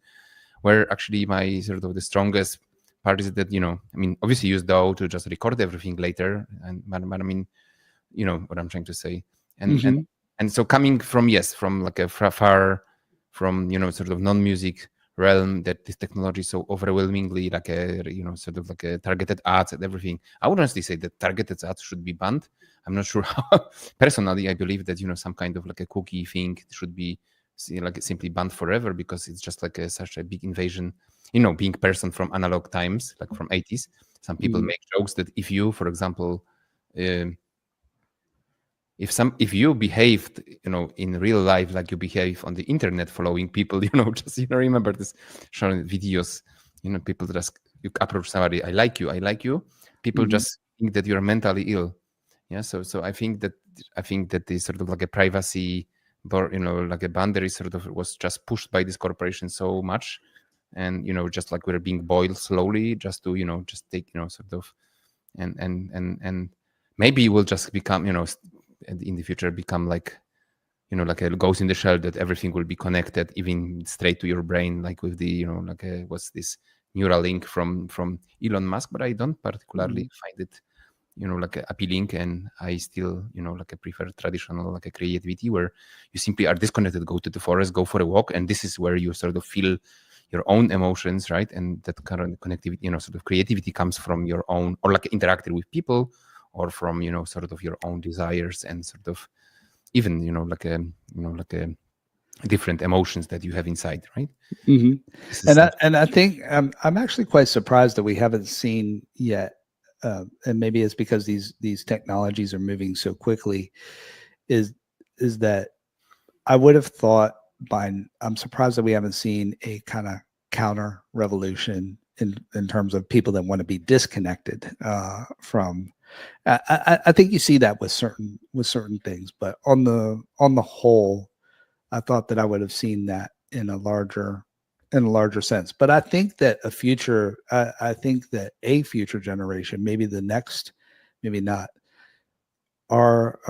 where actually my sort of the strongest part is that, I mean, obviously use DAW to just record everything later. But I mean, what I'm trying to say. And so coming from, from like a far from, sort of non-music realm, that this technology is so overwhelmingly like a, sort of like a targeted ads and everything. I would honestly say that targeted ads should be banned. I'm not sure how. Personally, I believe that, some kind of like a cookie thing should be like simply banned forever, because it's just like such a big invasion, being person from analog times, like from 80s. Some people make jokes that if you, for example, if you behaved, in real life like you behave on the internet, following people, just, remember this showing videos, people just, you approach somebody, I like you. People just think that you're mentally ill. Yeah. So I think that the sort of like a privacy, like a boundary sort of was just pushed by this corporation so much. And, just like we're being boiled slowly, just to, just take, sort of, and maybe we'll just become, in the future, become like, like a ghost in the shell, that everything will be connected, even straight to your brain, like with the, like what's this neural link from Elon Musk. But I don't particularly find it, like appealing. And I still, like I prefer traditional, like a creativity, where you simply are disconnected, go to the forest, go for a walk, and this is where you sort of feel your own emotions, right? And that kind of connectivity, sort of creativity comes from your own, or like interacting with people, or from, sort of your own desires, and sort of even, like a different emotions that you have inside, right? And I think I'm actually quite surprised that we haven't seen yet, and maybe it's because these technologies are moving so quickly. Is that I would have thought I'm surprised that we haven't seen a kind of counter revolution in terms of people that want to be disconnected from. I think you see that with certain things, but on the whole, I thought that I would have seen that in a larger sense. But I think that I think that a future generation, maybe the next, maybe not, our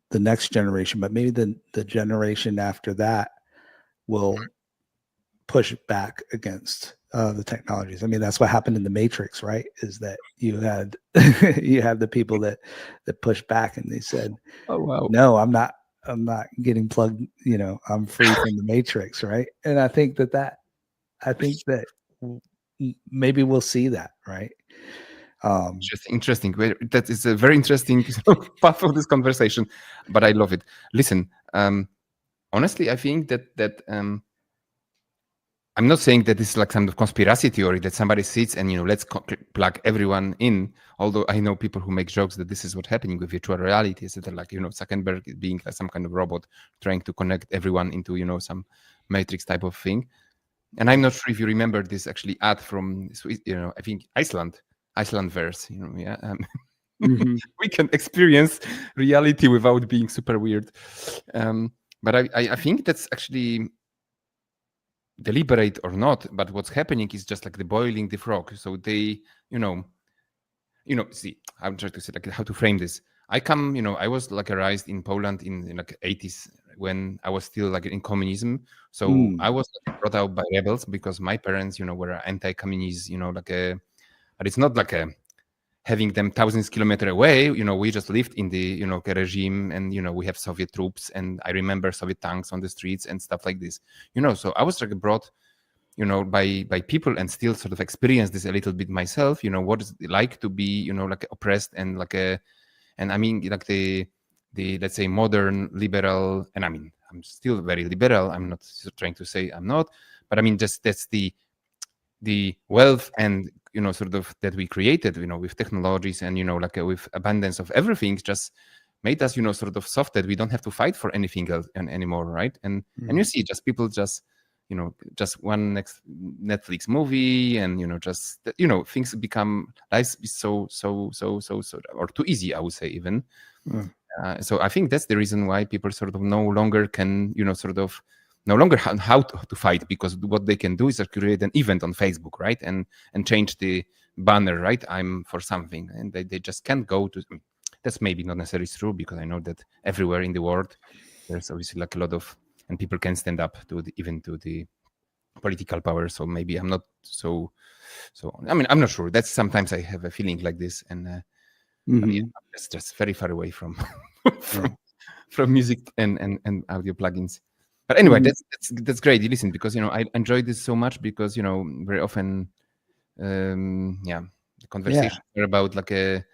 the next generation, but maybe the generation after that will push back against the technologies. I mean, that's what happened in the Matrix, right? Is that you had you had the people that pushed back and they said, Oh wow. "No, I'm not getting plugged. You know, I'm free from the Matrix, right?" And I think that maybe we'll see that, right? Interesting. That is a very interesting path of this conversation, but I love it. Listen, honestly, I think that I'm not saying that this is like some kind of conspiracy theory that somebody sits and let's plug everyone in. Although I know people who make jokes that this is what's happening with virtual reality, is that like Zuckerberg being like some kind of robot trying to connect everyone into some matrix type of thing. And I'm not sure if you remember this actually ad from I think Icelandverse. Yeah. Mm-hmm. We can experience reality without being super weird. But I think that's actually deliberate or not, but what's happening is just like the boiling the frog. So they, see, I'm trying to say like how to frame this. I was like raised in Poland in like 80s when I was still like in communism. So I was like, brought out by rebels because my parents, were anti-communist, but it's not like having them thousands kilometers away. We just lived in the, regime and, we have Soviet troops and I remember Soviet tanks on the streets and stuff like this, so I was like brought by people and still sort of experience this a little bit myself, what is it like to be, like oppressed and and I mean, like the let's say modern liberal, and I mean, I'm still very liberal. I'm not trying to say I'm not, but I mean, just that's the wealth and, sort of that we created, with technologies and, like with abundance of everything just made us, sort of soft that we don't have to fight for anything else anymore. Right. And you see just people just, just one next Netflix movie and, just, things become life is so, or too easy, I would say even. So I think that's the reason why people sort of no longer can, sort of no longer how to fight, because what they can do is create an event on Facebook, right? And change the banner, right? I'm for something. And they just can't go to, that's maybe not necessarily true, because I know that everywhere in the world, there's obviously like a lot of, and people can stand up to even to the political power. So maybe I'm not so, I mean, I'm not sure. That's sometimes I have a feeling like this. And but yeah, it's just very far away from, from music and audio plugins. But anyway, that's great. You listen, because I enjoy this so much, because very often, the conversations are about like a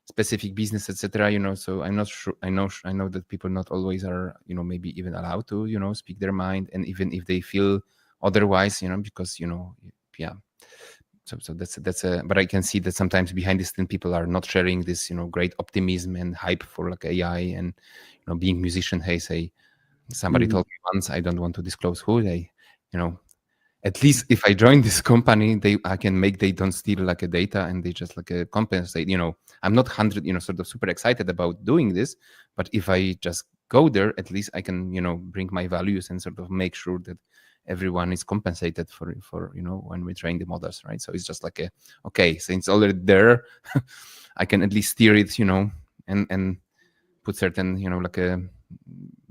specific business, etc. So I'm not sure. I know that people not always are, maybe even allowed to, speak their mind, and even if they feel otherwise, because yeah. So that's a. But I can see that sometimes behind the scene people are not sharing this, great optimism and hype for like AI and being musician. Hey, say. Somebody told me once, I don't want to disclose who they, at least if I join this company, I can make they don't steal like a data and they just like compensate. I'm not 100, sort of super excited about doing this, but if I just go there, at least I can, bring my values and sort of make sure that everyone is compensated for when we train the models, right? So it's just like okay, since already there, I can at least steer it, and put certain, like a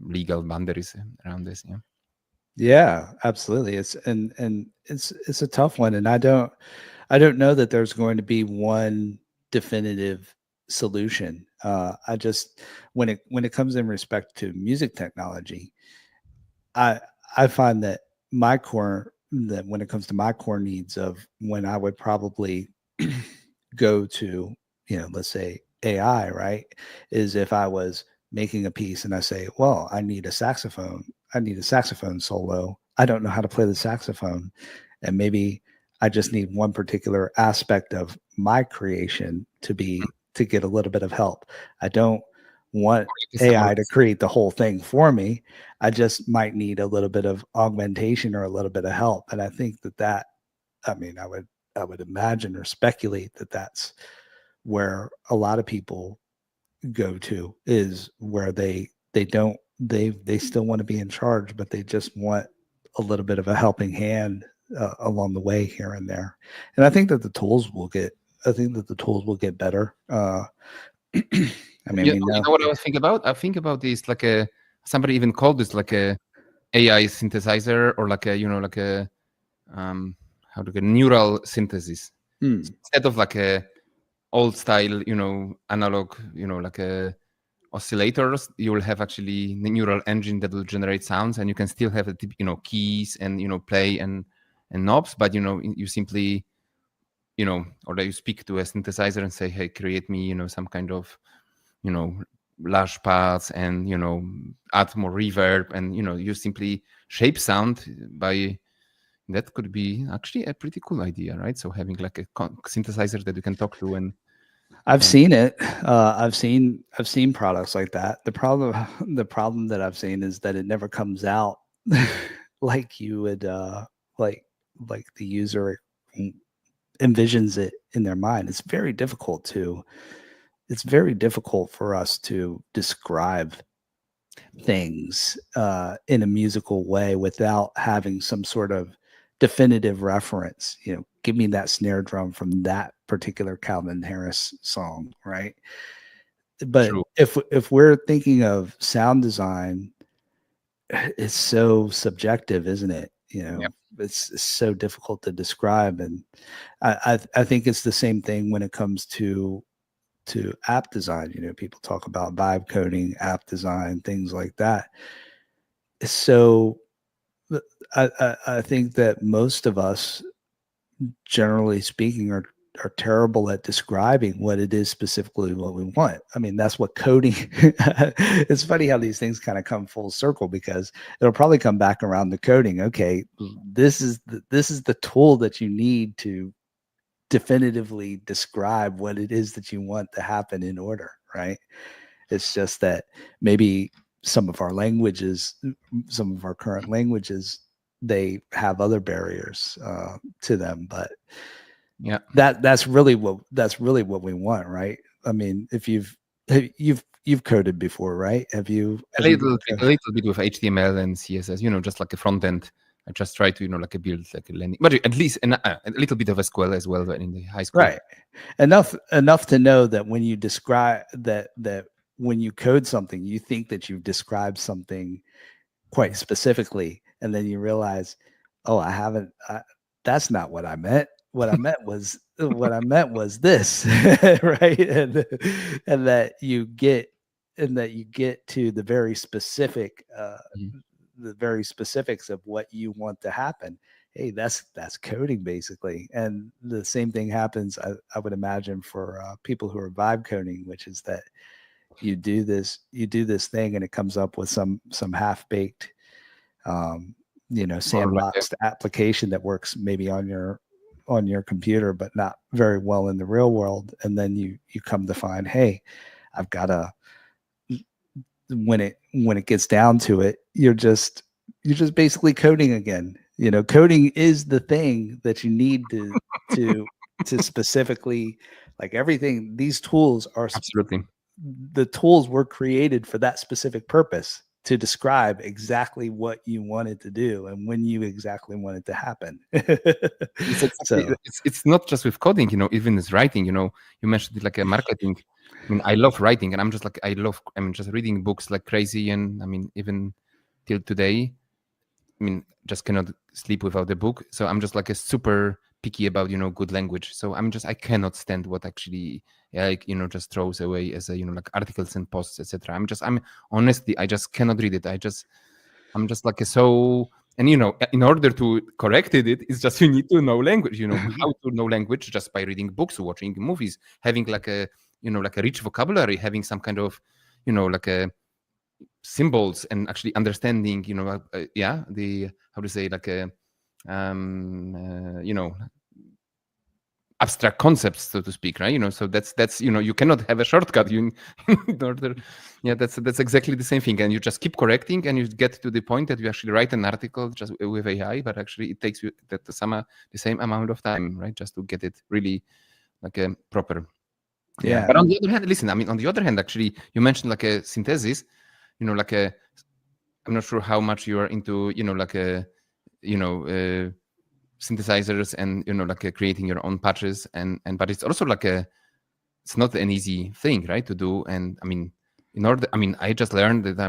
legal boundaries around this. Yeah, absolutely. It's a tough one, and I don't know that there's going to be one definitive solution. I just when it comes in respect to music technology, I find that when it comes to my core needs of when I would probably go to, let's say AI, right, is if I was making a piece and I say, well, I need a saxophone solo. I don't know how to play the saxophone. And maybe I just need one particular aspect of my creation to get a little bit of help. I don't want AI to create the whole thing for me. I just might need a little bit of augmentation or a little bit of help. And I think that I mean, I would imagine or speculate that that's where a lot of people go to, is where they still want to be in charge, but they just want a little bit of a helping hand along the way here and there. And I think that the tools will get better. I mean, You know what I was thinking about? I think about this like somebody even called this like a AI synthesizer, or like a like a how how to get neural synthesis. Hmm. So instead of like a old style, analog, like a oscillators, you will have actually the neural engine that will generate sounds, and you can still have the keys and play and knobs, but you simply or that you speak to a synthesizer and say, hey, create me some kind of large paths and add more reverb, and you simply shape sound by that. Could be actually a pretty cool idea, right? So having like a synthesizer that you can talk to. And I've seen it. I've seen products like that. The problem that I've seen is that it never comes out like you would like the user envisions it in their mind. It's very difficult for us to describe things in a musical way without having some sort of definitive reference. Give me that snare drum from that particular Calvin Harris song, right? But true. if we're thinking of sound design, it's so subjective, isn't it? Yep. It's so difficult to describe, and I think it's the same thing when it comes to app design. People talk about vibe coding, app design, things like that. So I think that most of us, generally speaking, are terrible at describing what it is specifically what we want. I mean, that's what coding it's funny how these things kind of come full circle, because it'll probably come back around to coding. Okay, this is the tool that you need to definitively describe what it is that you want to happen in order, right? It's just that maybe some of our current languages, they have other barriers to them, but Yeah. that's really what we want, right? I mean, if you've coded before, right? Have you? A little bit with HTML and CSS, just like a front end. I just try to, like build like a landing, but at least a little bit of SQL as well in the high school. Right. Enough to know that when you describe that when you code something, you think that you've described something quite specifically, and then you realize, oh, I haven't. That's not what I meant. What I meant was this, right? And that you get to the very specific the very specifics of what you want to happen. Hey, that's coding basically. And the same thing happens, I would imagine, for people who are vibe coding, which is that you do this thing and it comes up with some half-baked sandboxed application that works maybe on your computer but not very well in the real world. And then you come to find, hey, I've got to, when it gets down to it, you're just basically coding again. Coding is the thing that you need to specifically, like everything. These tools are Absolutely. The tools were created for that specific purpose, to describe exactly what you wanted to do and when you exactly want it to happen. It's not just with coding, even as writing. You mentioned it like a marketing. I mean, I love writing, and I'm just reading books like crazy, and I mean, even till today, I mean, just cannot sleep without a book. So I'm just like a super picky about good language. So I cannot stand what actually just throws away as a like articles and posts, etc. I'm honestly, I just cannot read it. I'm just like and in order to correct it's just you need to know language. How to know language just by reading books, watching movies, having like a like a rich vocabulary, having some kind of like a symbols, and actually understanding the how to say, like a abstract concepts, so to speak, right? So that's you cannot have a shortcut in order. That's exactly the same thing, and you just keep correcting, and you get to the point that you actually write an article just with AI, but actually it takes you the same amount of time, right, just to get it really like a proper. Yeah. But on the other hand, listen, I mean, on the other hand, actually, you mentioned like a synthesis, like a, I'm not sure how much you are into, like a, synthesizers and, like creating your own patches, but it's also like it's not an easy thing, right, to do. And I mean, I just learned that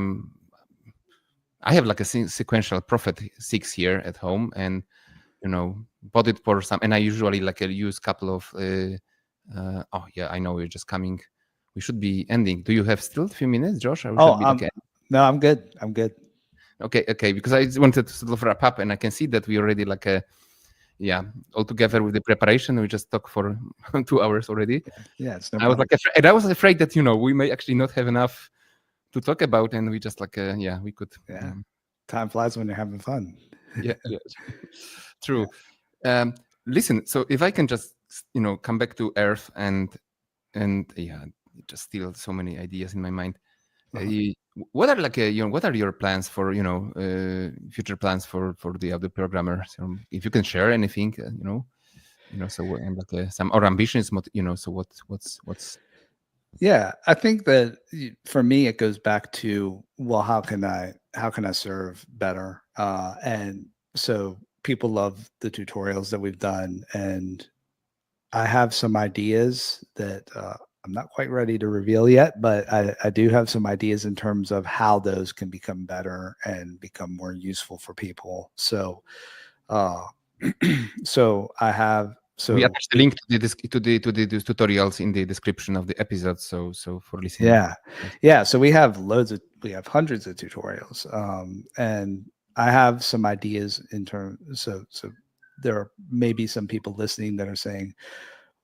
I have like a sequential Prophet 6 here at home, and bought it for some, and I usually like use couple of. Oh yeah, I know you're just coming. We should be ending. Do you have still a few minutes, Josh? Or we Oh, should be like. no, I'm good. I'm good. Okay, because I just wanted to sort of wrap up, and I can see that we already like all together with the preparation. We just talked for 2 hours already. Yeah, it's no I was problem. like, and I was afraid that we may actually not have enough to talk about, and we just like we could. Yeah, time flies when you're having fun. Yeah, true. Listen, so if I can just come back to Earth and just steal so many ideas in my mind. What are like what are your plans for future plans for the other programmer? So if you can share anything, so and like some or ambitions, so what's Yeah, I think that for me it goes back to, well, how can I serve better? And so people love the tutorials that we've done, and I have some ideas that I'm not quite ready to reveal yet, but I do have some ideas in terms of how those can become better and become more useful for people. So, uh, so I have we so attach the link to these tutorials in the description of the episode, so for listening. yeah. So we have hundreds of tutorials, and I have some ideas in terms. So there are maybe some people listening that are saying,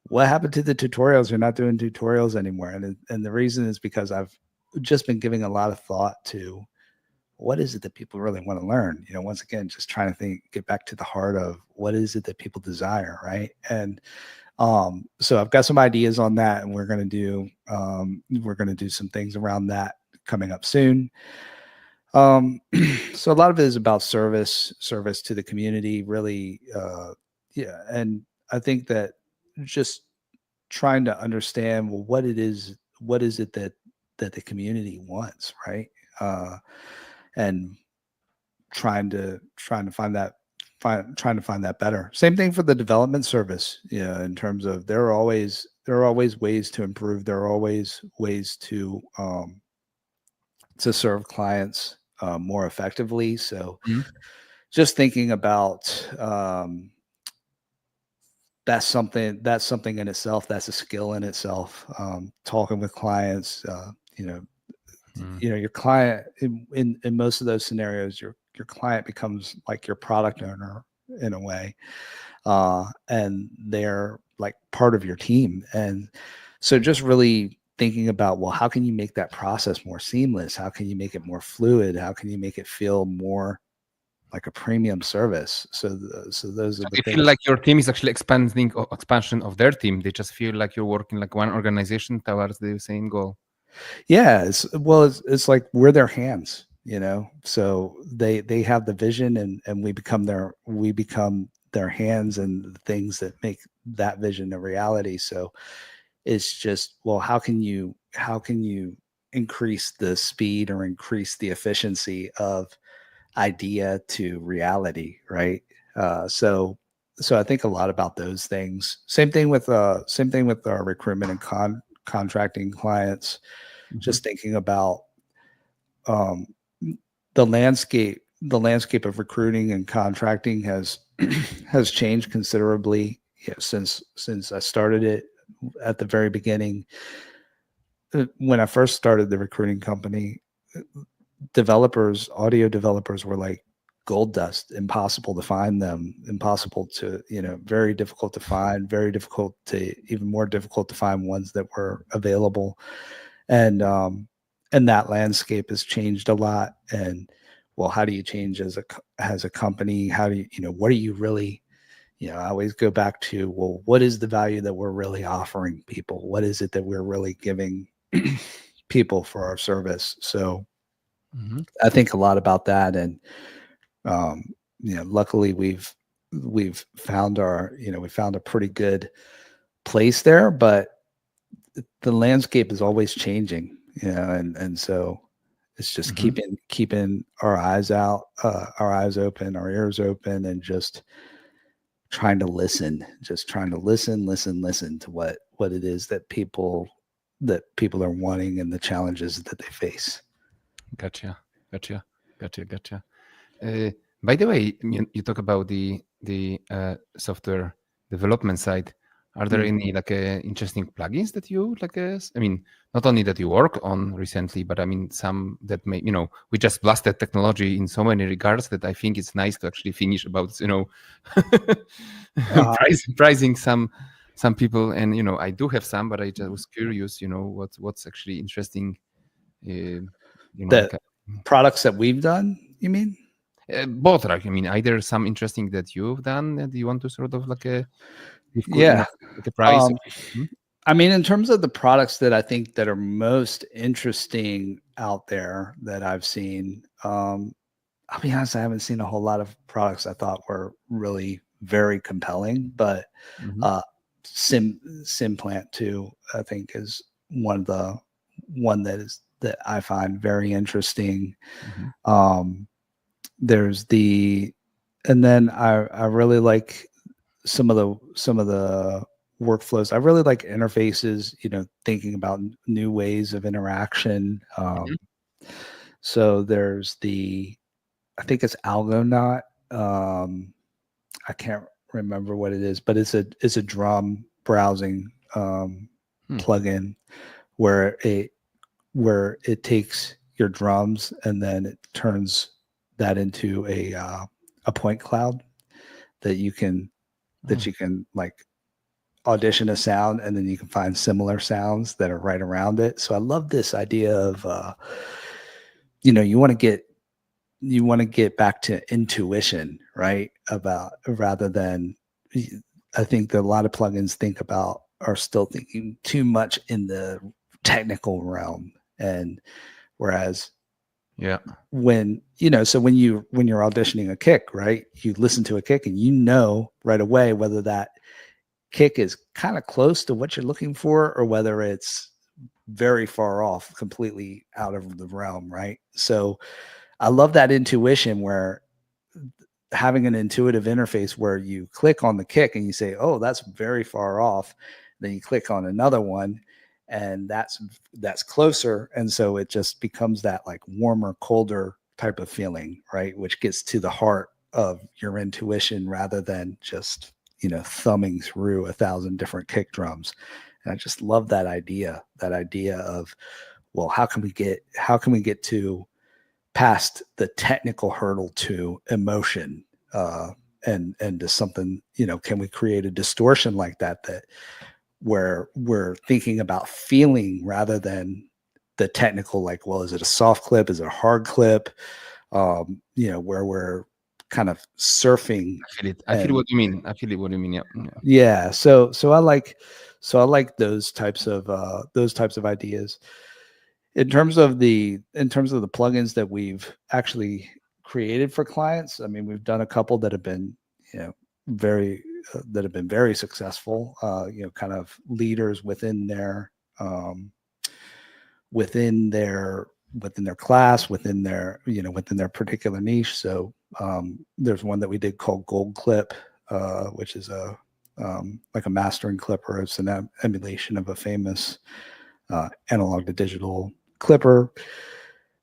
what happened to the tutorials? You're not doing tutorials anymore. And the reason is because I've just been giving a lot of thought to what is it that people really want to learn? Once again, just trying to get back to the heart of what is it that people desire, right? And so I've got some ideas on that, and we're going to do some things around that coming up soon. So a lot of it is about service to the community, really. Yeah. And I think that just trying to understand, well, what is it that the community wants, right? And trying to find that better. Same thing for the development service, in terms of there are always ways to improve. There are always ways to serve clients more effectively. So just thinking about that's something in itself. That's a skill in itself. Talking with clients, your client in most of those scenarios, your client becomes like your product owner in a way, and they're like part of your team. And so just really thinking about, well, how can you make that process more seamless? How can you make it more fluid? How can you make it feel more like a premium service? So those are the you things. feel like your team is actually expansion of their team. They just feel like you're working like one organization towards the same goal. Yeah, it's like we're their hands, so they have the vision, and we become their hands and the things that make that vision a reality. So it's just, well, how can you increase the speed or increase the efficiency of idea to reality, right? So I think a lot about those things. Same thing with our recruitment and contracting clients. Just thinking about the landscape of recruiting and contracting has has changed considerably, since I started it at the very beginning. When I first started the recruiting company, audio developers were like gold dust, impossible to find them, very difficult to find, even more difficult to find ones that were available. And that landscape has changed a lot. And, well, how do you change as a company? How do you, what are you really, I always go back to, well, what is the value that we're really offering people? What is it that we're really giving people for our service? So I think a lot about that. And, luckily we've found we found a pretty good place there, but the landscape is always changing, and so it's just keeping our eyes out, our eyes open, our ears open, and just trying to listen to what it is that people are wanting and the challenges that they face. Gotcha. By the way, you talk about the the software development side, are there any like interesting plugins that you like? I mean, not only that you work on recently, but I mean some that may we just blasted technology in so many regards that I think it's nice to actually finish about pricing some people, and I do have some, but I just was curious, what's actually interesting, The like products that we've done, you mean? both, like I mean, either some interesting that you've done that you want to sort of like give Yeah. like a price. I mean, in terms of the products that I think that are most interesting out there that I've seen, I'll be honest, I haven't seen a whole lot of products I thought were really very compelling, but uh, Simplant 2, I think, is one that I find very interesting. There's and then I really like some of the workflows. I really like interfaces, thinking about new ways of interaction. So there's I think it's Algonaut. I can't remember what it is, but it's a drum browsing plugin where it takes your drums and then it turns that into a point cloud that you can like audition a sound, and then you can find similar sounds that are right around it. So I love this idea of you want to get back to intuition, right? About rather than I think that a lot of plugins are still thinking too much in the technical realm, and whereas when when you're auditioning a kick, right, you listen to a kick and right away whether that kick is kind of close to what you're looking for or whether it's very far off, completely out of the realm, right? So I love that intuition where having an intuitive interface where you click on the kick and you say, oh, that's very far off. Then you click on another one and that's closer. And so it just becomes that like warmer, colder type of feeling, right? Which gets to the heart of your intuition rather than just, thumbing through 1,000 different kick drums. And I just love that idea of, well, how can we get to past the technical hurdle to emotion, and to something, can we create a distortion like that where we're thinking about feeling rather than the technical, like, well, is it a soft clip? Is it a hard clip? Where we're kind of surfing. I feel what you mean. I feel what you mean. Yeah. So I like those types of ideas. In terms of the plugins that we've actually created for clients, I mean, we've done a couple that have been, very successful. Kind of leaders within their class, within their particular niche. So there's one that we did called Gold Clip, which is like a mastering clipper. It's an emulation of a famous analog to digital clipper,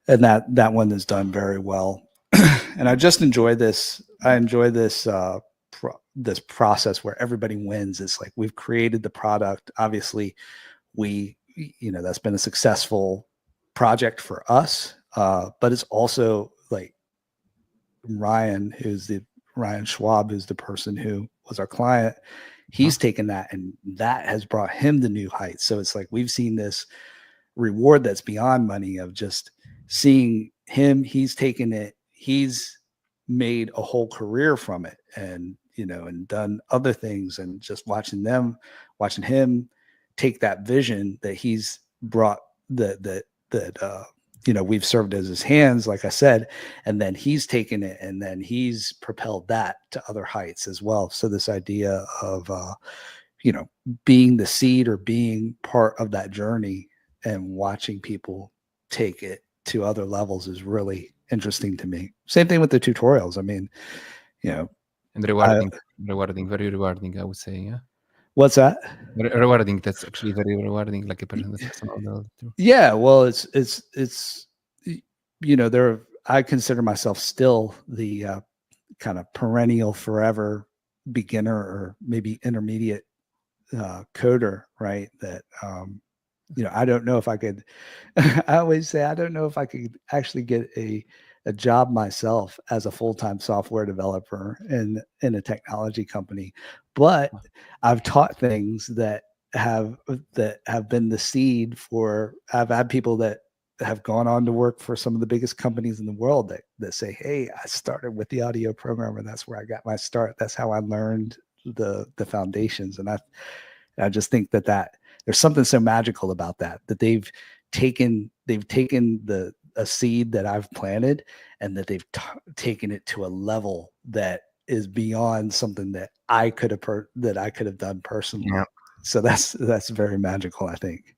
and that one is done very well. And I just enjoy this. I enjoy this this process where everybody wins. It's like we've created the product. Obviously, that's been a successful project for us, but it's also like Ryan Schwab, who's the person who was our client. He's taken that and that has brought him to new heights. So it's like we've seen this reward that's beyond money of just seeing him. He's taken it, he's made a whole career from it, and and done other things, and just watching him take that vision that he's brought, that we've served as his hands, like I said, and then he's taken it and then he's propelled that to other heights as well. So this idea of being the seed or being part of that journey and watching people take it to other levels is really interesting to me. Same thing with the tutorials. I mean, and rewarding, very rewarding, I would say. Yeah. What's that? Rewarding. That's actually very rewarding, like a personal level. Yeah. Well, it's I consider myself still the kind of perennial forever beginner or maybe intermediate coder, right? That I don't know if I could. I always say I don't know if I could actually get a job myself as a full-time software developer in a technology company, but I've taught things have that have been the seed for. I've had people that have gone on to work for some of the biggest companies in the world that say, "Hey, I started with the audio programmer. That's where I got my start. That's how I learned the foundations." And I just think that there's something so magical about that they've taken a seed that I've planted, and that they've taken it to a level that is beyond something that I could have done personally. Yeah. So that's very magical, I think.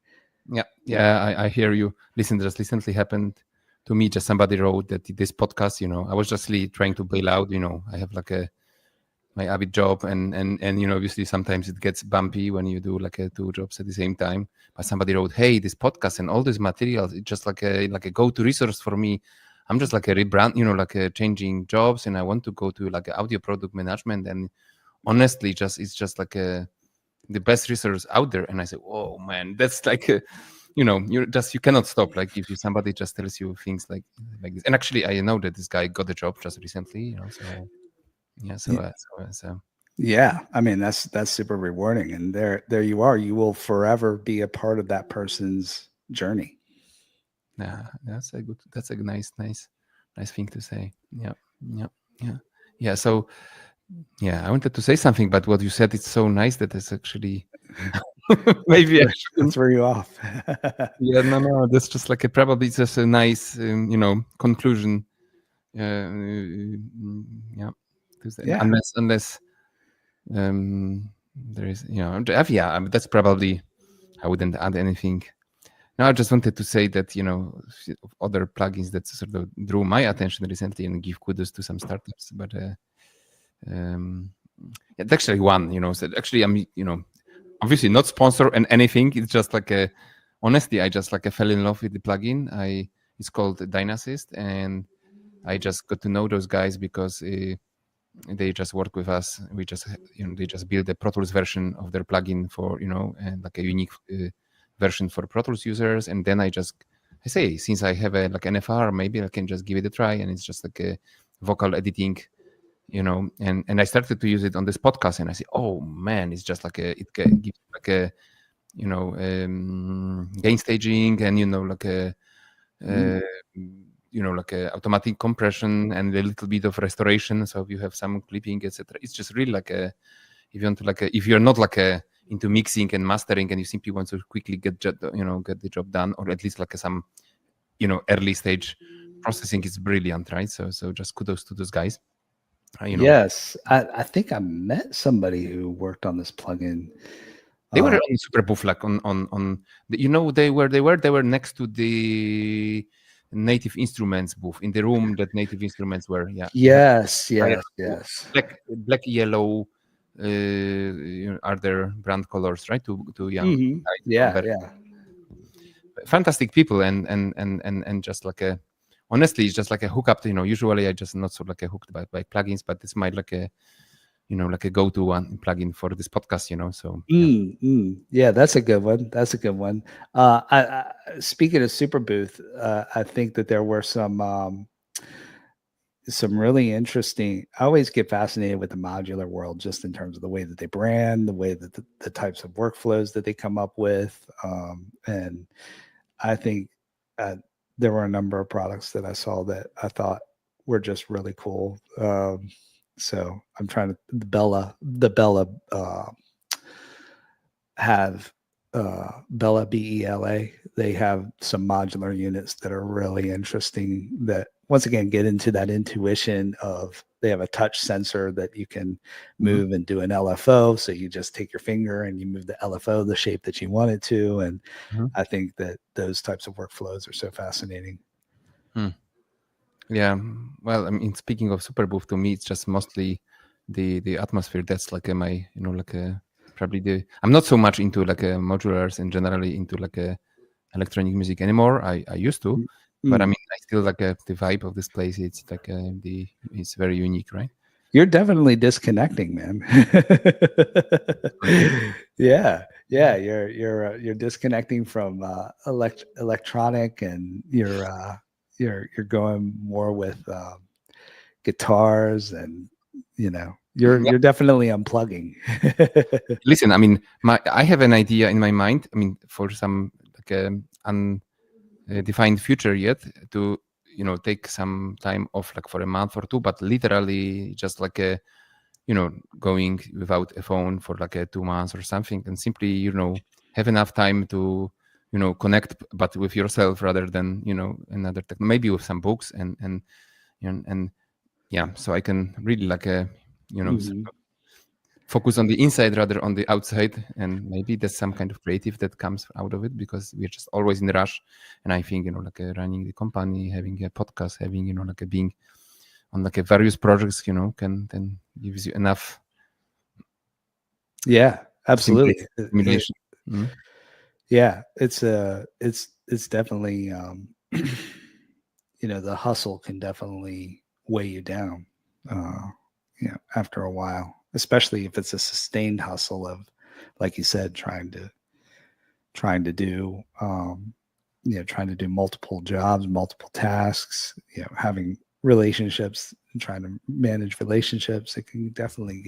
Yeah. I hear you. Listen, just recently happened to me. Just somebody wrote that this podcast. I was just really trying to bail out. I have like my avid job, and obviously sometimes it gets bumpy when you do like two jobs at the same time. But somebody wrote, "Hey, this podcast and all these materials, it's just like a go-to resource for me. I'm just like a rebrand, like changing jobs, and I want to go to like audio product management. And honestly, it's just like the best resource out there." And I said, "Oh man, that's like you cannot stop. Like if somebody just tells you things like this." And actually, I know that this guy got a job just recently, so. Yeah, so Yeah, I mean that's super rewarding, and there you are. You will forever be a part of that person's journey. yeah, that's a nice thing to say. Yeah. So yeah, I wanted to say something, but what you said is so nice that it's actually maybe I I'll shouldn't. throw you off. Yeah, no, that's just like probably just a nice conclusion. Yeah, Yeah. unless there is that's probably I wouldn't add anything. No, I just wanted to say that, other plugins that sort of drew my attention recently, and give kudos to some startups. But it's actually one, so actually I'm, obviously not sponsor and anything. It's just like honestly, I just like I fell in love with the plugin. It's called Dynasist, and I just got to know those guys because they just work with us. We just, they just build a Pro Tools version of their plugin for, and like a unique version for Pro Tools users. And then I say, since I have a like NFR, maybe I can just give it a try. And it's just like a vocal editing, and I started to use it on this podcast, and I say, oh man, it's just like it gives like a, gain staging, and, like a, like a automatic compression and a little bit of restoration. So if you have some clipping, etc., it's just really like a, if you want to like a, if you're not like a into mixing and mastering, and you simply want to quickly get the job done, or at least like some, early stage processing, is brilliant, right? So just kudos to those guys. Yes, I think I met somebody who worked on this plugin. They were on Suppport, like they were next to the Native Instruments booth, in the room that Native Instruments were. Yeah. Yes. Black, yellow are their brand colors, right? To young guys. Yeah. Fantastic people, and just like a, honestly, it's just like a hookup. Usually I just not so like a hooked by plugins, but this might like a, like a go-to one plugin for this podcast. So yeah, that's a good one. I speaking of Super Booth, I think that there were some really interesting. I always get fascinated with the modular world, just in terms of the way that they brand, the way that the types of workflows that they come up with, and I think there were a number of products that I saw that I thought were just really cool. So I'm trying to Bella have Bella BELA. They have some modular units that are really interesting, that once again get into that intuition of, they have a touch sensor that you can move and do an LFO. So you just take your finger and you move the LFO the shape that you want it to. And I think that those types of workflows are so fascinating. Yeah. Well, I mean, speaking of Superbooth, to me, it's just mostly the atmosphere. That's like my, like a, probably I'm not so much into like a modulars and generally into like a electronic music anymore. I used to, but I mean, I still like the vibe of this place. It's like it's very unique, right? You're definitely disconnecting, man. Yeah, you're disconnecting from electronic, and you're going more with guitars, and you're definitely unplugging. Listen, I mean, I have an idea in my mind. I mean, for some like undefined future yet, to take some time off, like for a month or two, but literally just like a going without a phone for like 2 months or something, and simply have enough time to connect, but with yourself rather than another maybe with some books and yeah, so I can really like focus on the inside rather on the outside, and maybe there's some kind of creative that comes out of it, because we're just always in a rush. And I think like running the company, having a podcast, having like being on like various projects can then gives you enough absolutely stimulation. Yeah, it's definitely the hustle can definitely weigh you down after a while, especially if it's a sustained hustle of, like you said, trying to do trying to do multiple jobs, multiple tasks, having relationships and trying to manage relationships. It can definitely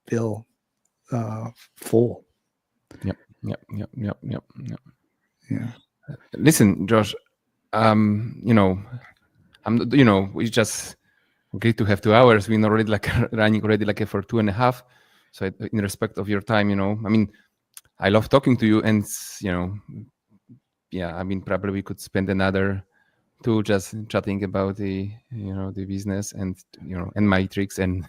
feel full. Yep. Yeah. Listen, Josh, we just agreed to have 2 hours. We're already like running already like for 2.5. So in respect of your time, I mean, I love talking to you, and yeah, I mean, probably we could spend another 2 just chatting about the the business and and my tricks and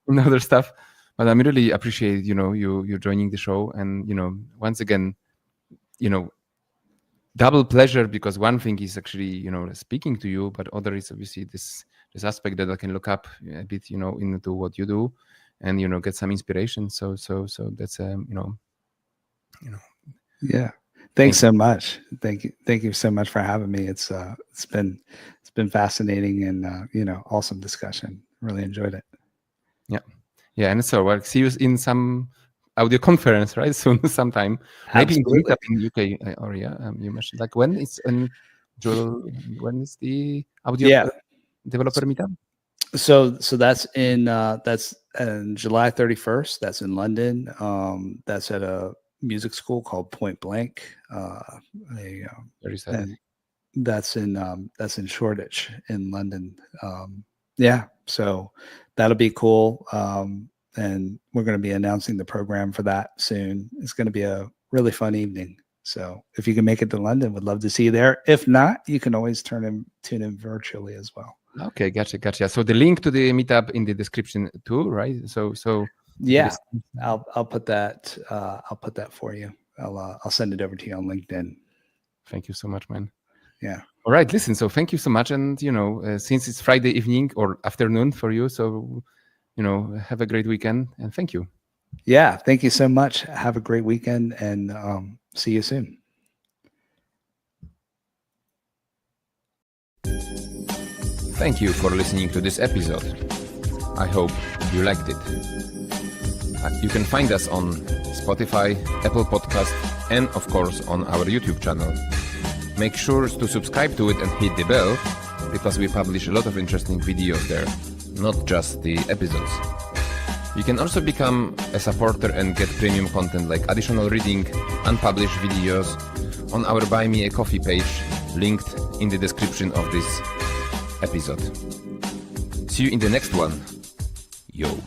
and other stuff. But I really appreciate you joining the show, and once again, double pleasure, because one thing is actually speaking to you, but other is obviously this aspect that I can look up a bit into what you do, and get some inspiration. So that's yeah. Thanks so much. Thank you so much for having me. It's been fascinating and awesome discussion. Really enjoyed it. Yeah, and so I'll see you in some audio conference, right? Soon, sometime. Maybe in the meetup in UK, or you mentioned like when is the audio developer meetup? So that's in July 31st. That's in London. That's at a music school called Point Blank. And that's in Shoreditch in London. So that'll be cool. And we're going to be announcing the program for that soon. It's going to be a really fun evening. So if you can make it to London, would love to see you there. If not, you can always tune in virtually as well. Okay, gotcha. So the link to the meetup in the description too, right? So yeah, I'll put that. I'll put that for you. I'll send it over to you on LinkedIn. Thank you so much, man. Yeah. All right, listen. So thank you so much, and since it's Friday evening or afternoon for you, so have a great weekend, and thank you. Yeah, thank you so much. Have a great weekend, and see you soon. Thank you for listening to this episode. I hope you liked it. You can find us on Spotify, Apple Podcast, and of course on our YouTube channel. Make sure to subscribe to it and hit the bell, because we publish a lot of interesting videos there, not just the episodes. You can also become a supporter and get premium content like additional reading, unpublished videos on our Buy Me a Coffee page, linked in the description of this episode. See you in the next one. Yo.